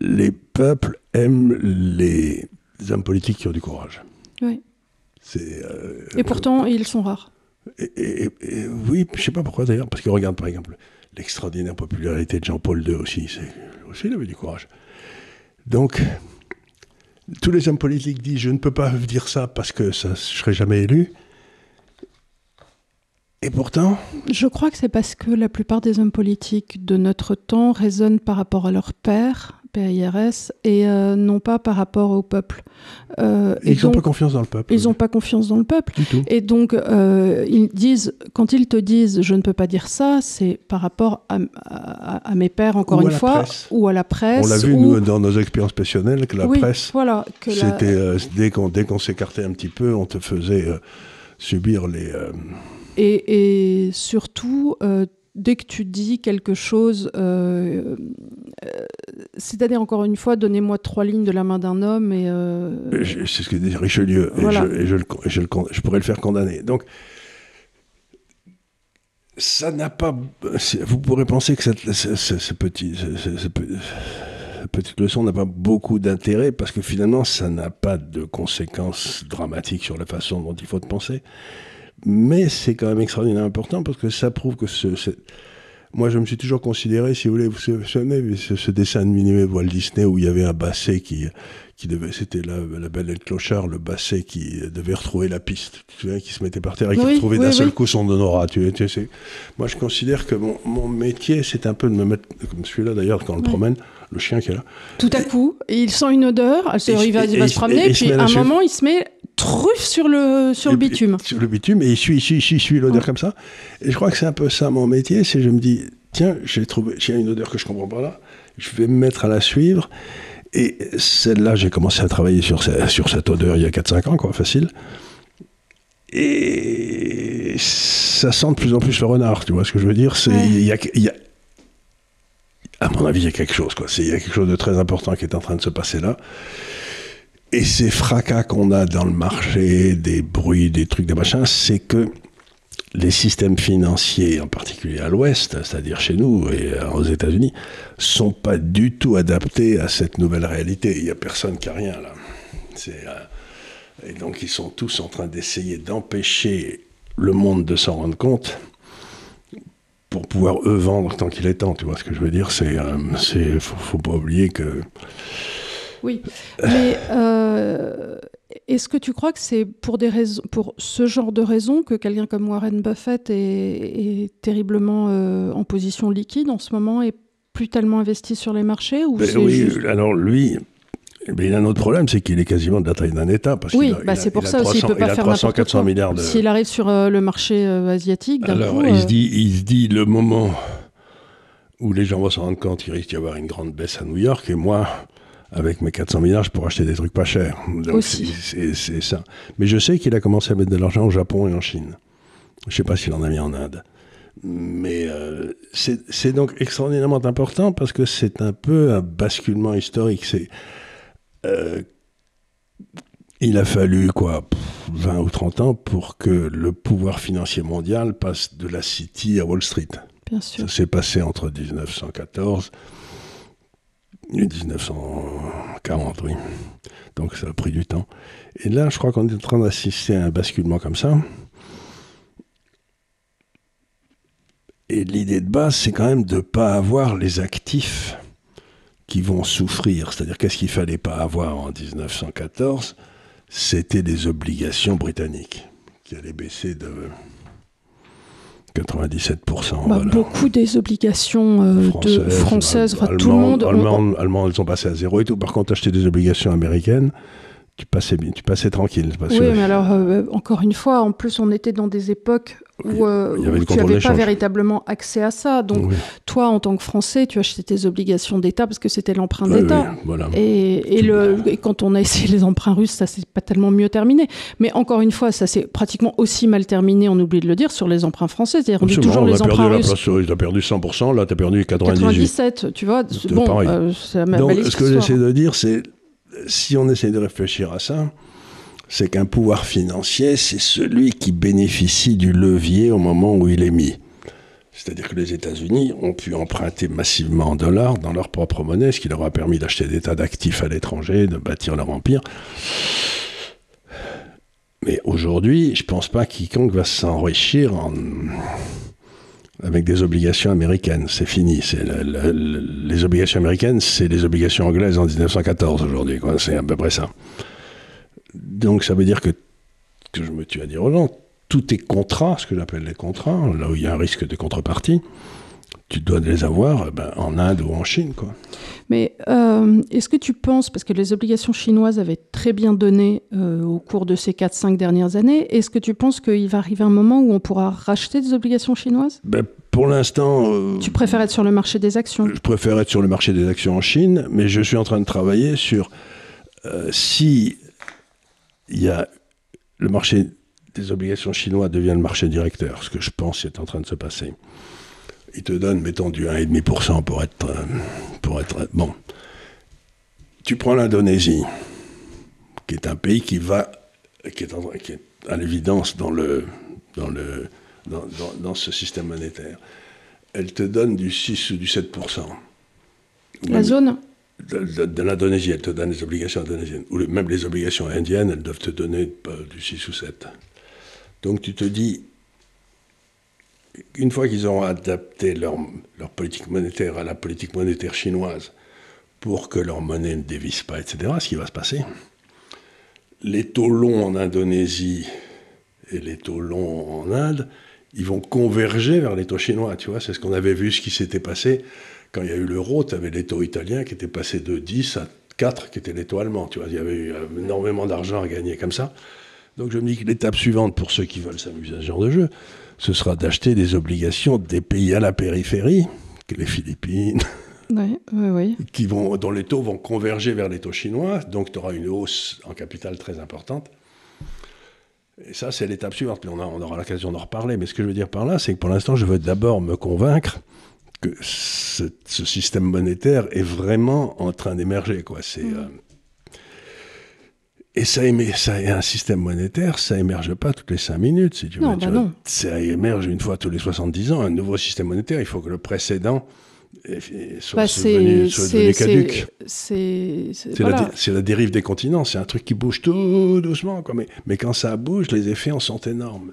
Les peuples aiment les hommes politiques qui ont du courage. Oui. Et pourtant, ils sont rares. Oui, je ne sais pas pourquoi d'ailleurs, parce que regarde par exemple l'extraordinaire popularité de Jean-Paul II aussi. Il avait du courage. Donc, tous les hommes politiques disent « je ne peux pas dire ça parce que je ne serai jamais élu ». Et pourtant... Je crois que c'est parce que la plupart des hommes politiques de notre temps raisonnent par rapport à leur père, PIRS, et non pas par rapport au peuple. Ils n'ont pas confiance dans le peuple. Ils n'ont pas confiance dans le peuple. Du tout. Et donc, ils disent, quand ils te disent « je ne peux pas dire ça », c'est par rapport à mes pères, encore une fois, ou à la presse. On l'a vu, nous, dans nos expériences professionnelles, que la presse, voilà, c'était dès qu'on s'écartait un petit peu, on te faisait subir les... Et surtout, dès que tu dis quelque chose, c'est-à-dire, encore une fois, donnez-moi 3 lignes de la main d'un homme et... C'est ce que dit Richelieu, voilà. Je pourrais le faire condamner. Donc, ça n'a pas... Vous pourrez penser que cette petite leçon n'a pas beaucoup d'intérêt, parce que finalement, ça n'a pas de conséquences dramatiques sur la façon dont il faut penser. Mais c'est quand même extraordinairement important, parce que ça prouve que moi, je me suis toujours considéré, si vous voulez, vous savez, ce dessin animé Walt Disney où il y avait un basset qui devait, c'était la Belle et le Clochard, le basset qui devait retrouver la piste, tu te souviens, qui se mettait par terre et qui retrouvait d'un seul coup son honorat. Moi, je considère que mon métier, c'est un peu de me mettre, comme celui-là d'ailleurs, quand on le promène, le chien qui est là. Tout à coup, il sent une odeur, il va se promener, puis à un moment, il se met truffe sur le bitume. Sur le bitume, et il suit l'odeur comme ça. Et je crois que c'est un peu ça mon métier, c'est je me dis, tiens, j'ai une odeur que je comprends pas là, je vais me mettre à la suivre. Et celle-là, j'ai commencé à travailler sur cette odeur il y a 4-5 ans, quoi, facile. Et ça sent de plus en plus le renard, tu vois ce que je veux dire? À mon avis, il y a quelque chose, quoi. Il y a quelque chose de très important qui est en train de se passer là. Et ces fracas qu'on a dans le marché, des bruits, des trucs, des machins, c'est que les systèmes financiers, en particulier à l'Ouest, c'est-à-dire chez nous et aux États-Unis, sont pas du tout adaptés à cette nouvelle réalité. Il n'y a personne qui a rien, là. Et donc, ils sont tous en train d'essayer d'empêcher le monde de s'en rendre compte pour pouvoir, eux, vendre tant qu'il est temps. Tu vois ce que je veux dire? Faut pas oublier que... Oui, mais est-ce que tu crois que c'est pour ce genre de raisons que quelqu'un comme Warren Buffett est terriblement en position liquide en ce moment et plus tellement investi sur les marchés, ou alors lui, il a un autre problème, c'est qu'il est quasiment de la taille d'un État. Parce c'est pour ça aussi, il ne peut pas faire n'importe quoi. 400 milliards de... S'il arrive sur le marché asiatique, il se dit le moment où les gens vont se rendre compte qu'il risque d'y avoir une grande baisse à New York, et moi... Avec mes 400 milliards, je pourrais acheter des trucs pas chers. Donc aussi. C'est ça. Mais je sais qu'il a commencé à mettre de l'argent au Japon et en Chine. Je ne sais pas s'il en a mis en Inde. Mais c'est donc extraordinairement important, parce que c'est un peu un basculement historique. Il a fallu 20 ou 30 ans pour que le pouvoir financier mondial passe de la City à Wall Street. Bien sûr. Ça s'est passé entre 1914 et 1940, oui. Donc ça a pris du temps. Et là, je crois qu'on est en train d'assister à un basculement comme ça. Et l'idée de base, c'est quand même de ne pas avoir les actifs qui vont souffrir. C'est-à-dire, qu'est-ce qu'il ne fallait pas avoir en 1914 ? C'était des obligations britanniques qui allaient baisser de 97%. Voilà. Beaucoup des obligations françaises, tout le monde... Allemands, elles sont passées à zéro et tout. Par contre, acheter des obligations américaines, tu passais tranquille. Oui, mais alors, encore une fois, en plus, on était dans des époques où tu n'avais pas véritablement accès à ça. Donc, toi, en tant que Français, tu achetais tes obligations d'État parce que c'était l'emprunt d'État. Oui, voilà. Et quand on a essayé les emprunts russes, ça s'est pas tellement mieux terminé. Mais encore une fois, ça s'est pratiquement aussi mal terminé, on oublie de le dire, sur les emprunts français. C'est-à-dire, on dit toujours les emprunts russes. Tu as perdu 100%, là, tu as perdu 98. Tu vois. C'est la belle histoire. Ce que j'essaie de dire, c'est, si on essaie de réfléchir à ça, c'est qu'un pouvoir financier, c'est celui qui bénéficie du levier au moment où il est mis. C'est-à-dire que les États-Unis ont pu emprunter massivement en dollars dans leur propre monnaie, ce qui leur a permis d'acheter des tas d'actifs à l'étranger, de bâtir leur empire. Mais aujourd'hui, je ne pense pas quiconque va s'enrichir avec des obligations américaines. C'est fini. Les obligations américaines, c'est les obligations anglaises en 1914 aujourd'hui. C'est à peu près ça. Donc ça veut dire que je me tue à dire aux gens, tous tes contrats, ce que j'appelle les contrats, là où il y a un risque de contrepartie, tu dois les avoir en Inde ou en Chine, quoi. Mais est-ce que tu penses, parce que les obligations chinoises avaient très bien donné au cours de ces 4-5 dernières années, est-ce que tu penses qu'il va arriver un moment où on pourra racheter des obligations chinoises ? Pour l'instant... tu préfères être sur le marché des actions ? Je préfère être sur le marché des actions en Chine, mais je suis en train de travailler sur si il y a le marché des obligations chinois devient le marché directeur, ce que je pense est en train de se passer. Il te donne, mettons, du 1,5% pour être... Bon. Tu prends l'Indonésie, qui est un pays qui est à l'évidence dans ce système monétaire. Elle te donne du 6 ou du 7%. La zone de l'Indonésie, elle te donne les obligations indonésiennes. Ou même les obligations indiennes, elles doivent te donner du 6 ou 7. Donc tu te dis, une fois qu'ils auront adapté leur politique monétaire à la politique monétaire chinoise pour que leur monnaie ne dévisse pas, etc., ce qui va se passer, les taux longs en Indonésie et les taux longs en Inde, ils vont converger vers les taux chinois. Tu vois, c'est ce qu'on avait vu, ce qui s'était passé quand il y a eu l'euro. Tu avais les taux italiens qui étaient passés de 10 à 4, qui étaient les taux allemands. Tu vois, il y avait eu énormément d'argent à gagner comme ça. Donc je me dis que l'étape suivante, pour ceux qui veulent s'amuser à ce genre de jeu, ce sera d'acheter des obligations des pays à la périphérie, que les Philippines, oui. dont les taux vont converger vers les taux chinois. Donc tu auras une hausse en capital très importante. Et ça, c'est l'étape suivante. Mais on aura l'occasion d'en reparler. Mais ce que je veux dire par là, c'est que pour l'instant, je veux d'abord me convaincre que ce système monétaire est vraiment en train d'émerger, quoi. Et un système monétaire, ça émerge pas toutes les 5 minutes, si tu veux. Non. Ça émerge une fois tous les 70 ans. Un nouveau système monétaire, il faut que le précédent soit devenu caduque. C'est la dérive des continents. C'est un truc qui bouge tout doucement, quoi. Mais quand ça bouge, les effets en sont énormes.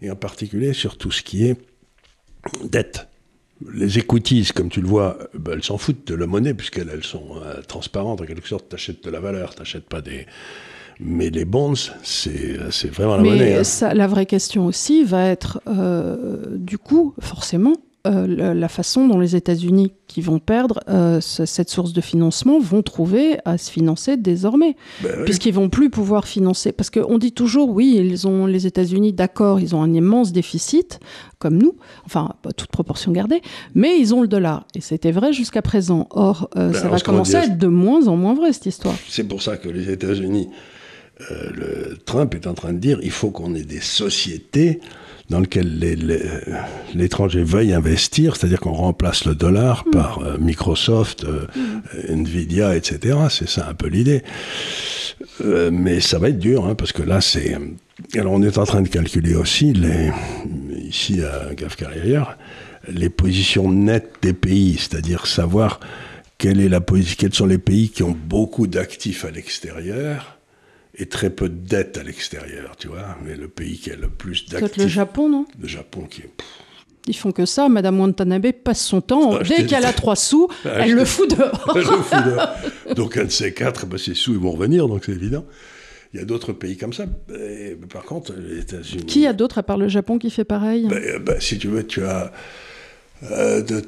Et en particulier sur tout ce qui est dette. Les equities, comme tu le vois, elles s'en foutent de la monnaie, puisqu'elles sont transparentes, en quelque sorte. Tu achètes de la valeur, tu n'achètes pas des... Mais les bonds, c'est vraiment la monnaie. Mais la vraie question aussi va être, du coup, forcément, la façon dont les États-Unis, qui vont perdre cette source de financement, vont trouver à se financer désormais. Puisqu'ils ne vont plus pouvoir financer. Parce qu'on dit toujours, oui, les États-Unis, d'accord, ils ont un immense déficit, comme nous, enfin, toute proportion gardée, mais ils ont le dollar. Et c'était vrai jusqu'à présent. Or, ça va commencer à être de moins en moins vrai, cette histoire. C'est pour ça que les États-Unis, Trump est en train de dire, il faut qu'on ait des sociétés dans lesquelles l'étranger veuille investir, c'est-à-dire qu'on remplace le dollar par Microsoft, Nvidia, etc. C'est ça un peu l'idée. Mais ça va être dur, hein, parce que là, c'est... Alors, on est en train de calculer aussi, ici à Gafcar et ailleurs, les positions nettes des pays, c'est-à-dire savoir quels sont les pays qui ont beaucoup d'actifs à l'extérieur et très peu de dettes à l'extérieur, tu vois. Mais le pays qui a le plus d'actifs... Peut-être le Japon, non ? Le Japon qui est... Ils font que ça. Madame Watanabe passe son temps, dès qu'elle a 3 sous, elle le fout dehors. Donc un de ces 4, ces sous, ils vont revenir, donc c'est évident. Il y a d'autres pays comme ça. Et, par contre, les États-Unis... Qui a d'autres, à part le Japon, qui fait pareil ? Si tu veux, tu as de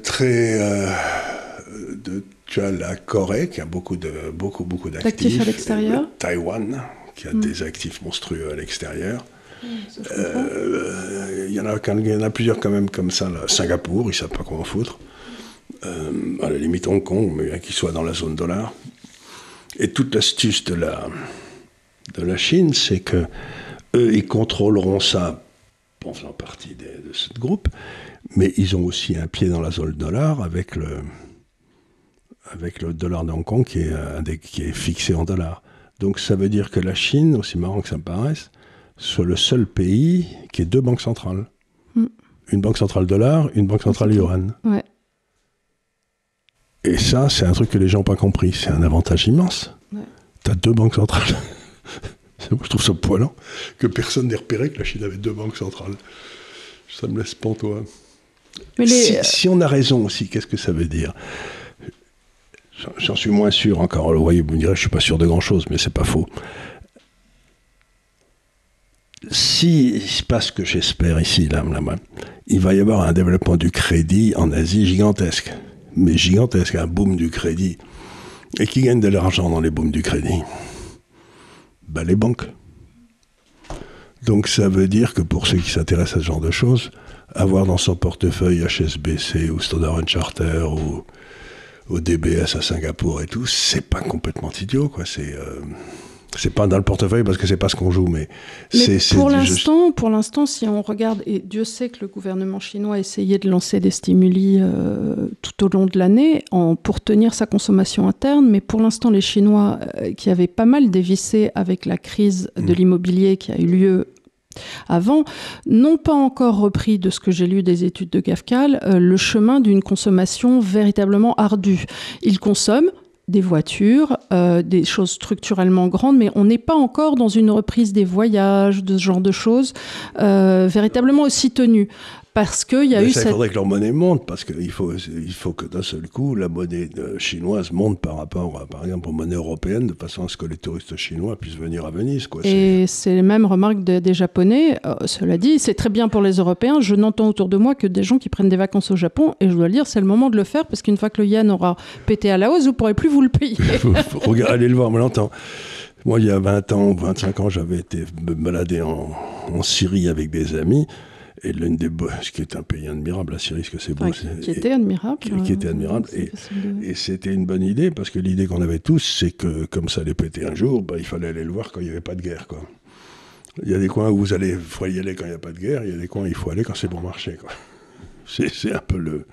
Tu as la Corée qui a beaucoup d'actifs. D'actifs à l'extérieur. Taïwan qui a des actifs monstrueux à l'extérieur. Il y en a plusieurs quand même comme ça. Là. Singapour, ils ne savent pas quoi en foutre. À la limite Hong Kong, mais qu'ils soient dans la zone dollar. Et toute l'astuce de la Chine, c'est que eux, ils contrôleront ça en faisant partie de ce groupe, mais ils ont aussi un pied dans la zone dollar avec le dollar de Hong Kong qui est fixé en dollars. Donc ça veut dire que la Chine, aussi marrant que ça me paraisse, soit le seul pays qui ait deux banques centrales. Une banque centrale dollar, une banque centrale yuan. Ouais. Et ça, c'est un truc que les gens n'ont pas compris. C'est un avantage immense. Ouais. Tu as deux banques centrales. Moi, je trouve ça poilant que personne n'ait repéré que la Chine avait deux banques centrales. Ça me laisse pantois. Si on a raison aussi, qu'est-ce que ça veut dire ? J'en suis moins sûr encore. Vous voyez, vous me direz, je ne suis pas sûr de grand-chose, mais c'est pas faux. Si se passe ce que j'espère ici, là, il va y avoir un développement du crédit en Asie gigantesque. Mais gigantesque, un boom du crédit. Et qui gagne de l'argent dans les booms du crédit ? Les banques. Donc ça veut dire que pour ceux qui s'intéressent à ce genre de choses, avoir dans son portefeuille HSBC ou Standard & Chartered ou DBS à Singapour et tout, c'est pas complètement idiot, quoi. C'est pas dans le portefeuille parce que c'est pas ce qu'on joue, mais pour l'instant, si on regarde, et Dieu sait que le gouvernement chinois a essayé de lancer des stimuli tout au long de l'année pour tenir sa consommation interne, mais pour l'instant, les Chinois qui avaient pas mal dévissé avec la crise de l'immobilier qui a eu lieu avant, n'ont pas encore repris, de ce que j'ai lu des études de Gafcal, le chemin d'une consommation véritablement ardue. Ils consomment des voitures, des choses structurellement grandes, mais on n'est pas encore dans une reprise des voyages, de ce genre de choses, véritablement aussi tenues. Parce qu'il y a eu il faudrait que leur monnaie monte, parce qu'il faut que d'un seul coup, la monnaie chinoise monte par rapport, par exemple, aux monnaies européennes, de façon à ce que les touristes chinois puissent venir à Venise. Quoi. Et c'est les mêmes remarques des Japonais. Cela dit, c'est très bien pour les Européens. Je n'entends autour de moi que des gens qui prennent des vacances au Japon, et je dois le dire, c'est le moment de le faire, parce qu'une fois que le yen aura pété à la hausse, vous ne pourrez plus vous le payer. Allez le voir, on l'entend. Moi, il y a 20 ans, 25 ans, j'avais été me balader en Syrie avec des amis. Et ce qui est un pays admirable, la Syrie, ce que c'est beau. Qui était admirable. Qui était admirable. Et c'était une bonne idée, parce que l'idée qu'on avait tous, c'est que, comme ça allait péter un jour, il fallait aller le voir quand il n'y avait pas de guerre, quoi. Il y a des coins où il faut y aller quand il n'y a pas de guerre, il y a des coins où il faut aller quand c'est bon marché, quoi. C'est un peu le...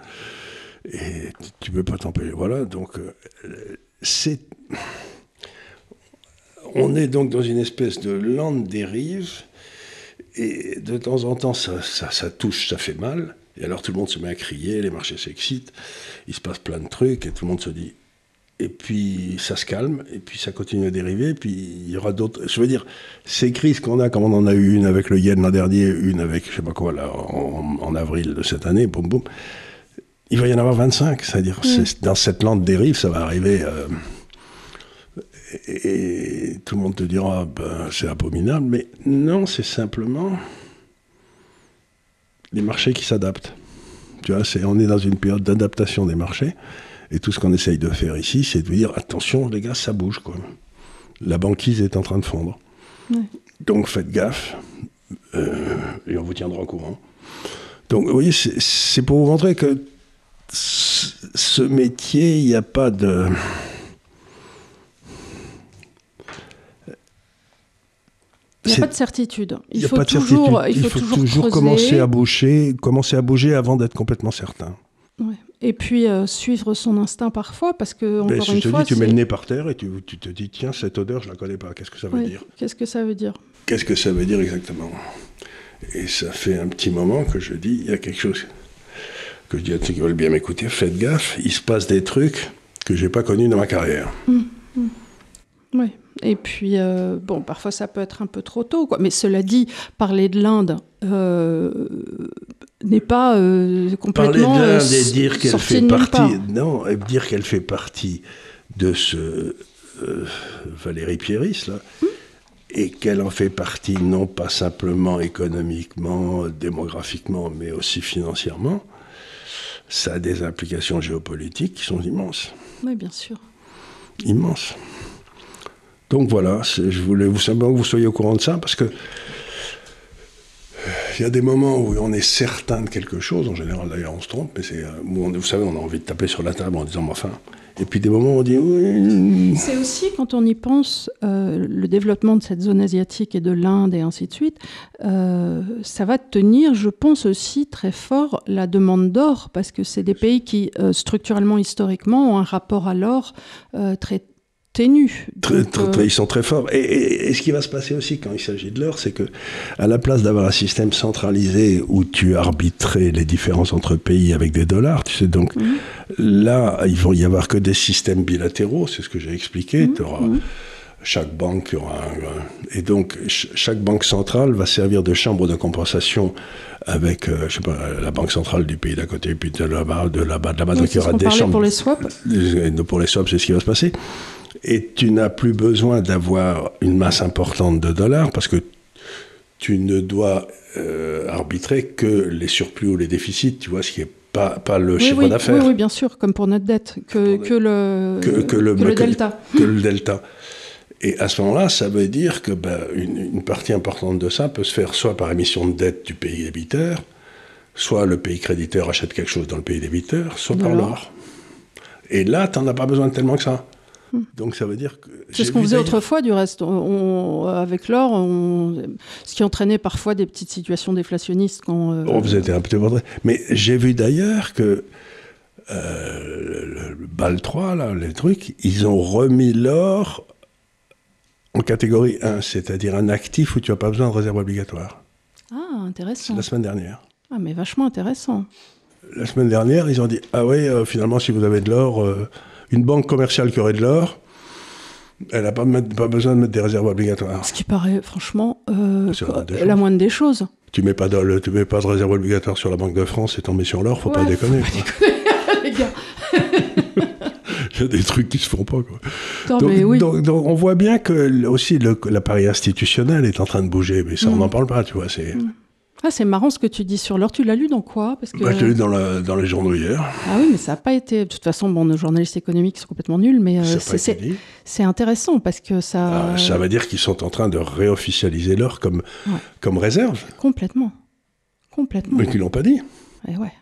Et tu ne peux pas t'empêcher. Voilà, donc, on est donc dans une espèce de lente dérive. Et de temps en temps, ça touche, ça fait mal. Et alors tout le monde se met à crier, les marchés s'excitent, il se passe plein de trucs, et tout le monde se dit... Et puis ça se calme, et puis ça continue à dériver, et puis il y aura d'autres... Je veux dire, ces crises qu'on a, comme on en a eu une avec le yen l'an dernier, une avec, je sais pas quoi, là, en avril de cette année, boum boum, il va y en avoir 25. C'est-à-dire, dans cette lente dérive, ça va arriver... Et tout le monde te dira, c'est abominable, mais non, c'est simplement les marchés qui s'adaptent. Tu vois, on est dans une période d'adaptation des marchés, et tout ce qu'on essaye de faire ici, c'est de dire, attention les gars, ça bouge, quoi. La banquise est en train de fondre. Ouais. Donc faites gaffe, et on vous tiendra au courant. Donc vous voyez, c'est pour vous montrer que ce métier, il n'y a pas de... Il n'y a pas de certitude. Il faut toujours commencer à bouger avant d'être complètement certain. Ouais. Et puis suivre son instinct parfois, parce que encore une fois, tu mets le nez par terre et tu te dis, tiens, cette odeur, je la connais pas. Qu'est-ce que ça veut dire ? Qu'est-ce que ça veut dire ? Qu'est-ce que ça veut dire exactement ? Et ça fait un petit moment que je dis, il y a quelque chose que je dis à ceux qui veulent bien m'écouter, faites gaffe, il se passe des trucs que j'ai pas connus dans ma carrière. Oui. Et puis, parfois ça peut être un peu trop tôt, quoi. Mais cela dit, parler de l'Inde n'est pas complètement parler de l'Inde et dire qu'elle fait partie. Non, et dire qu'elle fait partie de ce Valérie Pieris, là, et qu'elle en fait partie non pas simplement économiquement, démographiquement, mais aussi financièrement, ça a des implications géopolitiques qui sont immenses. Oui, bien sûr. Immense. Donc voilà, je voulais simplement que vous soyez au courant de ça, parce que il y a des moments où on est certain de quelque chose, en général d'ailleurs on se trompe, mais vous savez, on a envie de taper sur la table en disant mais enfin. Et puis des moments où on dit oui. C'est aussi, quand on y pense, le développement de cette zone asiatique et de l'Inde et ainsi de suite, ça va tenir, je pense aussi très fort, la demande d'or, parce que c'est des pays qui, structurellement, historiquement, ont un rapport à l'or très ténu. Ils sont très forts. Et ce qui va se passer aussi quand il s'agit de l'or, c'est que à la place d'avoir un système centralisé où tu arbitrais les différences entre pays avec des dollars, tu sais, donc là, il va y avoir que des systèmes bilatéraux, c'est ce que j'ai expliqué. Chaque banque aura et donc chaque banque centrale va servir de chambre de compensation avec, je sais pas, la banque centrale du pays d'à côté, puis de là-bas, donc il y aura des chambres. Pour les swaps. Pour les swaps, c'est ce qui va se passer. Et tu n'as plus besoin d'avoir une masse importante de dollars parce que tu ne dois arbitrer que les surplus ou les déficits, tu vois, ce qui n'est pas le chiffre d'affaires. Oui, bien sûr, comme pour notre dette, que le delta. Que le delta. Et à ce moment-là, ça veut dire que une partie importante de ça peut se faire soit par émission de dette du pays débiteur, soit le pays créditeur achète quelque chose dans le pays débiteur, soit par l'or. Et là, tu n'en as pas besoin tellement que ça. Donc ça veut dire que... C'est ce qu'on faisait autrefois, du reste. Avec l'or, ce qui entraînait parfois des petites situations déflationnistes. Vous étiez un peu... Mais j'ai vu d'ailleurs que le BAL 3, là, les trucs, ils ont remis l'or en catégorie 1, c'est-à-dire un actif où tu n'as pas besoin de réserve obligatoire. Ah, intéressant. C'est la semaine dernière. Ah, mais vachement intéressant. La semaine dernière, ils ont dit, ah oui, finalement, si vous avez de l'or... une banque commerciale qui aurait de l'or, elle n'a pas besoin de mettre des réserves obligatoires. Ce qui paraît, franchement, la moindre des choses. Tu mets pas de réserve obligatoire sur la Banque de France et t'en mets sur l'or, faut pas déconner. Faut pas déconner, les gars. Il y a des trucs qui se font pas, quoi. Non, donc, on voit bien que aussi l'appareil institutionnel est en train de bouger, mais ça, on n'en parle pas, tu vois. Ah, c'est marrant ce que tu dis sur l'or. Tu l'as lu dans quoi? Parce que... je l'ai lu dans les journaux hier. Ah oui, mais ça n'a pas été... De toute façon, nos journalistes économiques sont complètement nuls, mais c'est intéressant parce que ça... ça veut dire qu'ils sont en train de réofficialiser l'or comme réserve. Complètement. Mais qu'ils ne l'ont pas dit. Et ouais.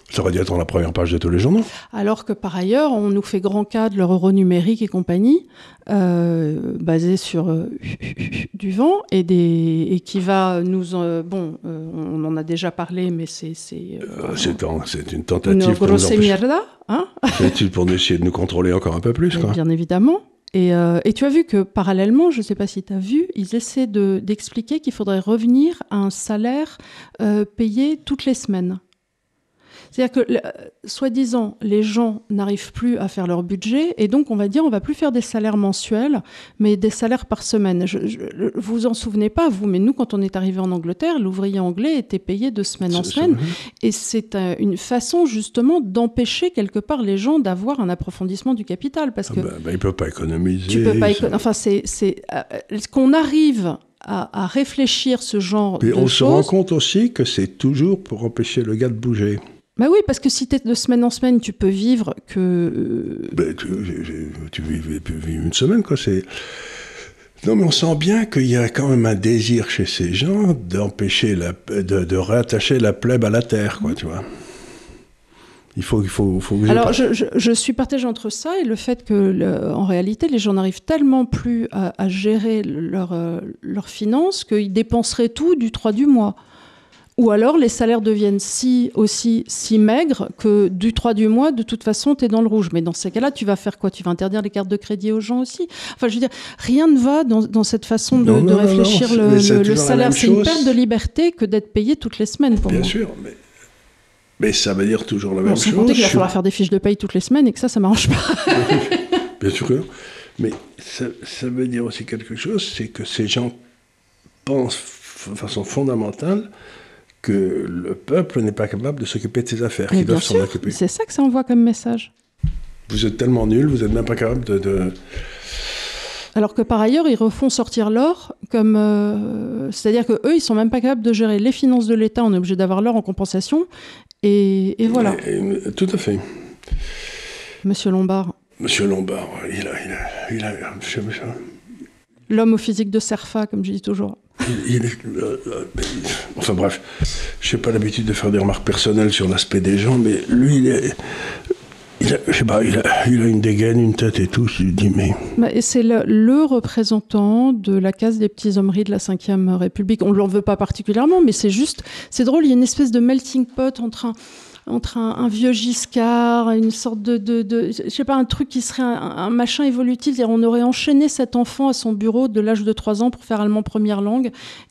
Ça aurait dû être dans la première page de tous les journaux. Alors que par ailleurs, on nous fait grand cas de leur euro numérique et compagnie, basé sur du vent et qui va nous... on en a déjà parlé, mais c'est une tentative pour nous mierda, hein. Pour essayer de nous contrôler encore un peu plus. Quoi. Bien évidemment. Et tu as vu que parallèlement, je ne sais pas si tu as vu, ils essaient d'expliquer qu'il faudrait revenir à un salaire payé toutes les semaines. C'est-à-dire que, soi-disant, les gens n'arrivent plus à faire leur budget et donc on va dire on va plus faire des salaires mensuels, mais des salaires par semaine. Vous vous en souvenez pas, vous, mais nous, quand on est arrivé en Angleterre, l'ouvrier anglais était payé de semaine en semaine. Et c'est une façon, justement, d'empêcher quelque part les gens d'avoir un approfondissement du capital. Parce que ils ne peuvent pas économiser. Tu peux pas Enfin, c'est qu'on arrive à réfléchir ce genre de choses. Et on se rend compte aussi que c'est toujours pour empêcher le gars de bouger. Bah oui, parce que si tu es de semaine en semaine, tu peux vivre que... tu vis une semaine, quoi. Non, mais on sent bien qu'il y a quand même un désir chez ces gens d'empêcher, de réattacher la plèbe à la terre, quoi, tu vois. Il faut Alors, je suis partagée entre ça et le fait que, en réalité, les gens n'arrivent tellement plus à gérer leurs finances qu'ils dépenseraient tout du 3 du mois. Ou alors, les salaires deviennent si maigres que du 3 du mois, de toute façon, tu es dans le rouge. Mais dans ces cas-là, tu vas faire quoi? Tu vas interdire les cartes de crédit aux gens aussi? Enfin, je veux dire, rien ne va dans cette façon de réfléchir le salaire. C'est une perte de liberté que d'être payé toutes les semaines, pour moi. Bien sûr, mais ça veut dire toujours la même chose. Sans compter qu'il va falloir faire des fiches de paye toutes les semaines et que ça m'arrange pas. Bien sûr que non. Mais ça veut dire aussi quelque chose, c'est que ces gens pensent de façon fondamentale que le peuple n'est pas capable de s'occuper de ses affaires, qu'ils doivent s'en occuper. C'est ça que ça envoie comme message. Vous êtes tellement nuls, vous n'êtes même pas capable de... Alors que par ailleurs, ils refont sortir l'or comme... c'est-à-dire qu'eux, ils ne sont même pas capables de gérer les finances de l'État, on est obligé d'avoir l'or en compensation, et voilà. Tout à fait. Monsieur Lombard, Monsieur Lombard, l'homme au physique de Cerfa, comme je dis toujours. Enfin bref, je n'ai pas l'habitude de faire des remarques personnelles sur l'aspect des gens, mais lui, il a une dégaine, une tête et tout. Je lui dis, mais... Et c'est le représentant de la case des petits hommeries de la Ve République. On ne l'en veut pas particulièrement, mais c'est drôle, il y a une espèce de melting pot entre un vieux Giscard, une sorte de je sais pas, un truc qui serait un machin évolutif. C'est-à-dire, on aurait enchaîné cet enfant à son bureau de l'âge de 3 ans pour faire allemand première langue,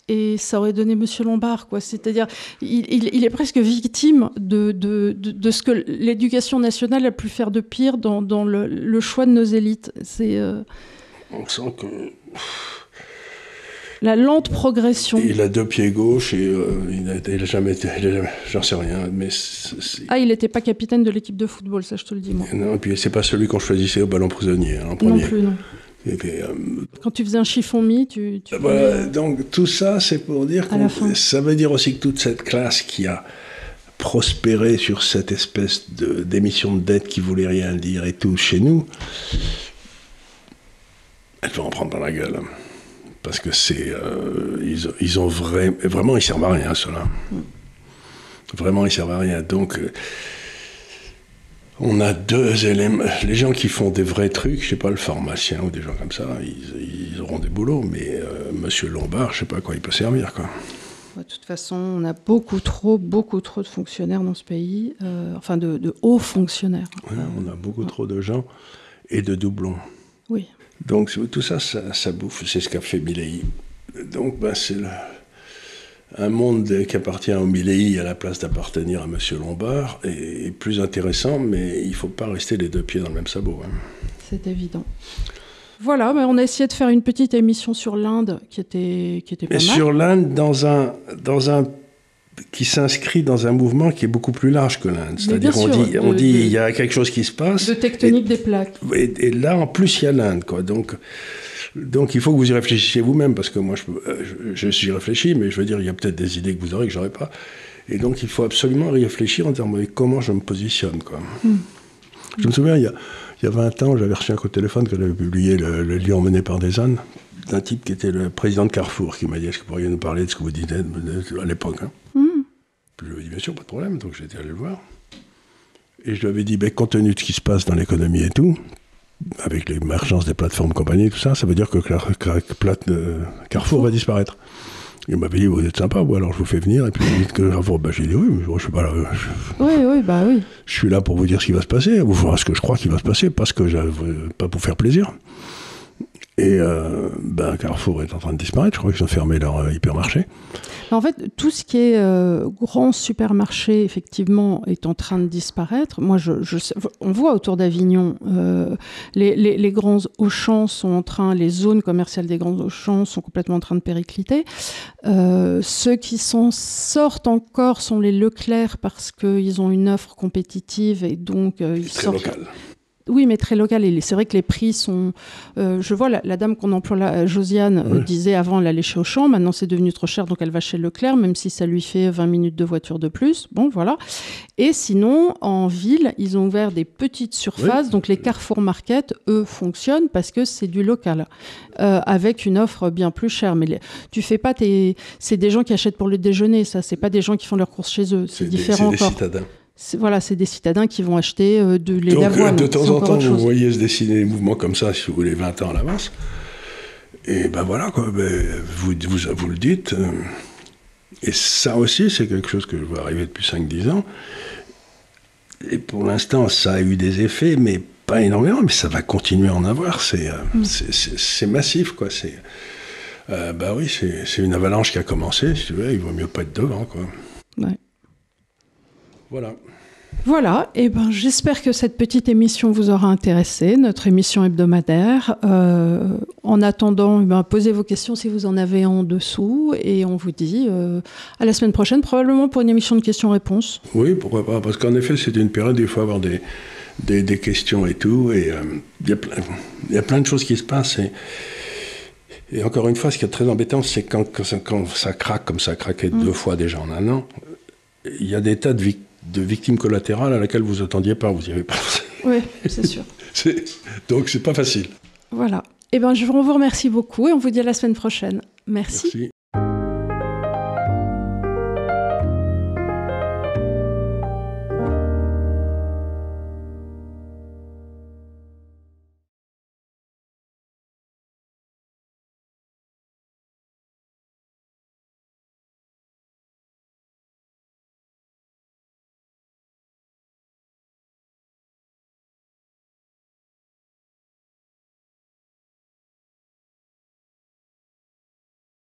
et ça aurait donné Monsieur Lombard, quoi. C'est-à-dire, il est presque victime de ce que l'éducation nationale a pu faire de pire dans le choix de nos élites. On sent que... La lente progression. Il a 2 pieds gauche et il a jamais été... J'en sais rien, mais... il n'était pas capitaine de l'équipe de football, ça je te le dis, moi. Non, et puis c'est pas celui qu'on choisissait au ballon prisonnier, en premier. Non plus, non. Et puis, quand tu faisais un chiffon mi, tu voilà, donc tout ça, c'est pour dire que ça veut dire aussi que toute cette classe qui a prospéré sur cette espèce d'émission de dette qui voulait rien dire et tout chez nous, elle va en prendre dans la gueule. Parce que ils ont vraiment, ils servent à rien, ceux-là. Vraiment, ils servent à rien. Donc, on a 2 éléments. Les gens qui font des vrais trucs, je sais pas, le pharmacien ou des gens comme ça, ils auront des boulots. Mais Monsieur Lombard, je sais pas à quoi il peut servir, quoi. De toute façon, on a beaucoup trop de fonctionnaires dans ce pays. Enfin, de hauts fonctionnaires. Ouais, on a beaucoup trop de gens et de doublons. Oui. Donc tout ça, ça bouffe, c'est ce qu'a fait Milley. Donc c'est un monde qui appartient au Milley à la place d'appartenir à Monsieur Lombard est plus intéressant, mais il ne faut pas rester les 2 pieds dans le même sabot. Hein. C'est évident. Voilà, on a essayé de faire une petite émission sur l'Inde qui était pas mal. Sur l'Inde, dans un qui s'inscrit dans un mouvement qui est beaucoup plus large que l'Inde. C'est-à-dire, on dit il y a quelque chose qui se passe. De tectonique des plaques. Et là, en plus, il y a l'Inde, quoi. Donc, il faut que vous y réfléchissiez vous-même, parce que moi, je suis réfléchi, mais je veux dire, il y a peut-être des idées que vous aurez que j'aurais pas. Et donc, il faut absolument réfléchir en termes de comment je me positionne, quoi. Je me souviens, il y a 20 ans, j'avais reçu un coup de téléphone que j'avais publié le livre Emmené par des ânes, d'un type qui était le président de Carrefour, qui m'a dit, est-ce que vous pourriez nous parler de ce que vous disiez à l'époque, hein. Puis je lui ai dit, bien sûr, pas de problème, donc j'étais allé le voir. Et je lui avais dit, compte tenu de ce qui se passe dans l'économie et tout, avec l'émergence des plateformes compagnies, tout ça, ça veut dire que Carrefour va disparaître. Il m'avait dit, vous êtes sympa, ou alors je vous fais venir, et puis vous dites que Carrefour, j'ai dit, oui, mais je suis pas là. Oui. Je suis là pour vous dire ce qui va se passer, vous ferez ce que je crois qu'il va se passer, pas pour faire plaisir. Et Carrefour est en train de disparaître, je crois qu'ils ont fermé leur hypermarché. En fait, tout ce qui est grand supermarché, effectivement, est en train de disparaître. Moi, on voit autour d'Avignon, les grands Auchan sont en train, les zones commerciales des grands Auchan sont complètement en train de péricliter. Ceux qui s'en sortent encore sont les Leclerc parce qu'ils ont une offre compétitive et donc ils sortent... Très local. Oui, mais très local. Et c'est vrai que les prix sont... je vois la dame qu'on emploie là, Josiane, disait avant, elle allait chez Auchan. Maintenant, c'est devenu trop cher, donc elle va chez Leclerc, même si ça lui fait 20 minutes de voiture de plus. Bon, voilà. Et sinon, en ville, ils ont ouvert des petites surfaces. Donc, les Carrefour Market, eux, fonctionnent parce que c'est du local, avec une offre bien plus chère. Mais tu fais pas c'est des gens qui achètent pour le déjeuner, ça. C'est pas des gens qui font leurs courses chez eux. C'est différent encore. C'est des citadins. C'est des citadins qui vont acheter de lait d'avoine. De temps en temps, vous voyez se dessiner des mouvements comme ça, si vous voulez, 20 ans à l'avance. Et voilà, quoi. Vous le dites. Et ça aussi, c'est quelque chose que je vois arriver depuis 5-10 ans. Et pour l'instant, ça a eu des effets, mais pas énormément. Mais ça va continuer à en avoir. C'est massif, quoi. Oui, c'est une avalanche qui a commencé. Si tu veux, il vaut mieux pas être devant, quoi. Ouais. Voilà, et j'espère que cette petite émission vous aura intéressé, notre émission hebdomadaire. En attendant, posez vos questions si vous en avez en dessous, et on vous dit à la semaine prochaine, probablement pour une émission de questions-réponses. Oui, pourquoi pas, parce qu'en effet, c'est une période où il faut avoir des questions et tout, et il y a plein de choses qui se passent, et encore une fois, ce qui est très embêtant, c'est quand ça craque, comme ça a craqué 2 fois déjà en un an, il y a des tas de victimes collatérales à laquelle vous attendiez pas, vous n'y avez pas. Oui, c'est sûr. Donc, c'est pas facile. Voilà. Eh bien, on vous remercie beaucoup et on vous dit à la semaine prochaine. Merci.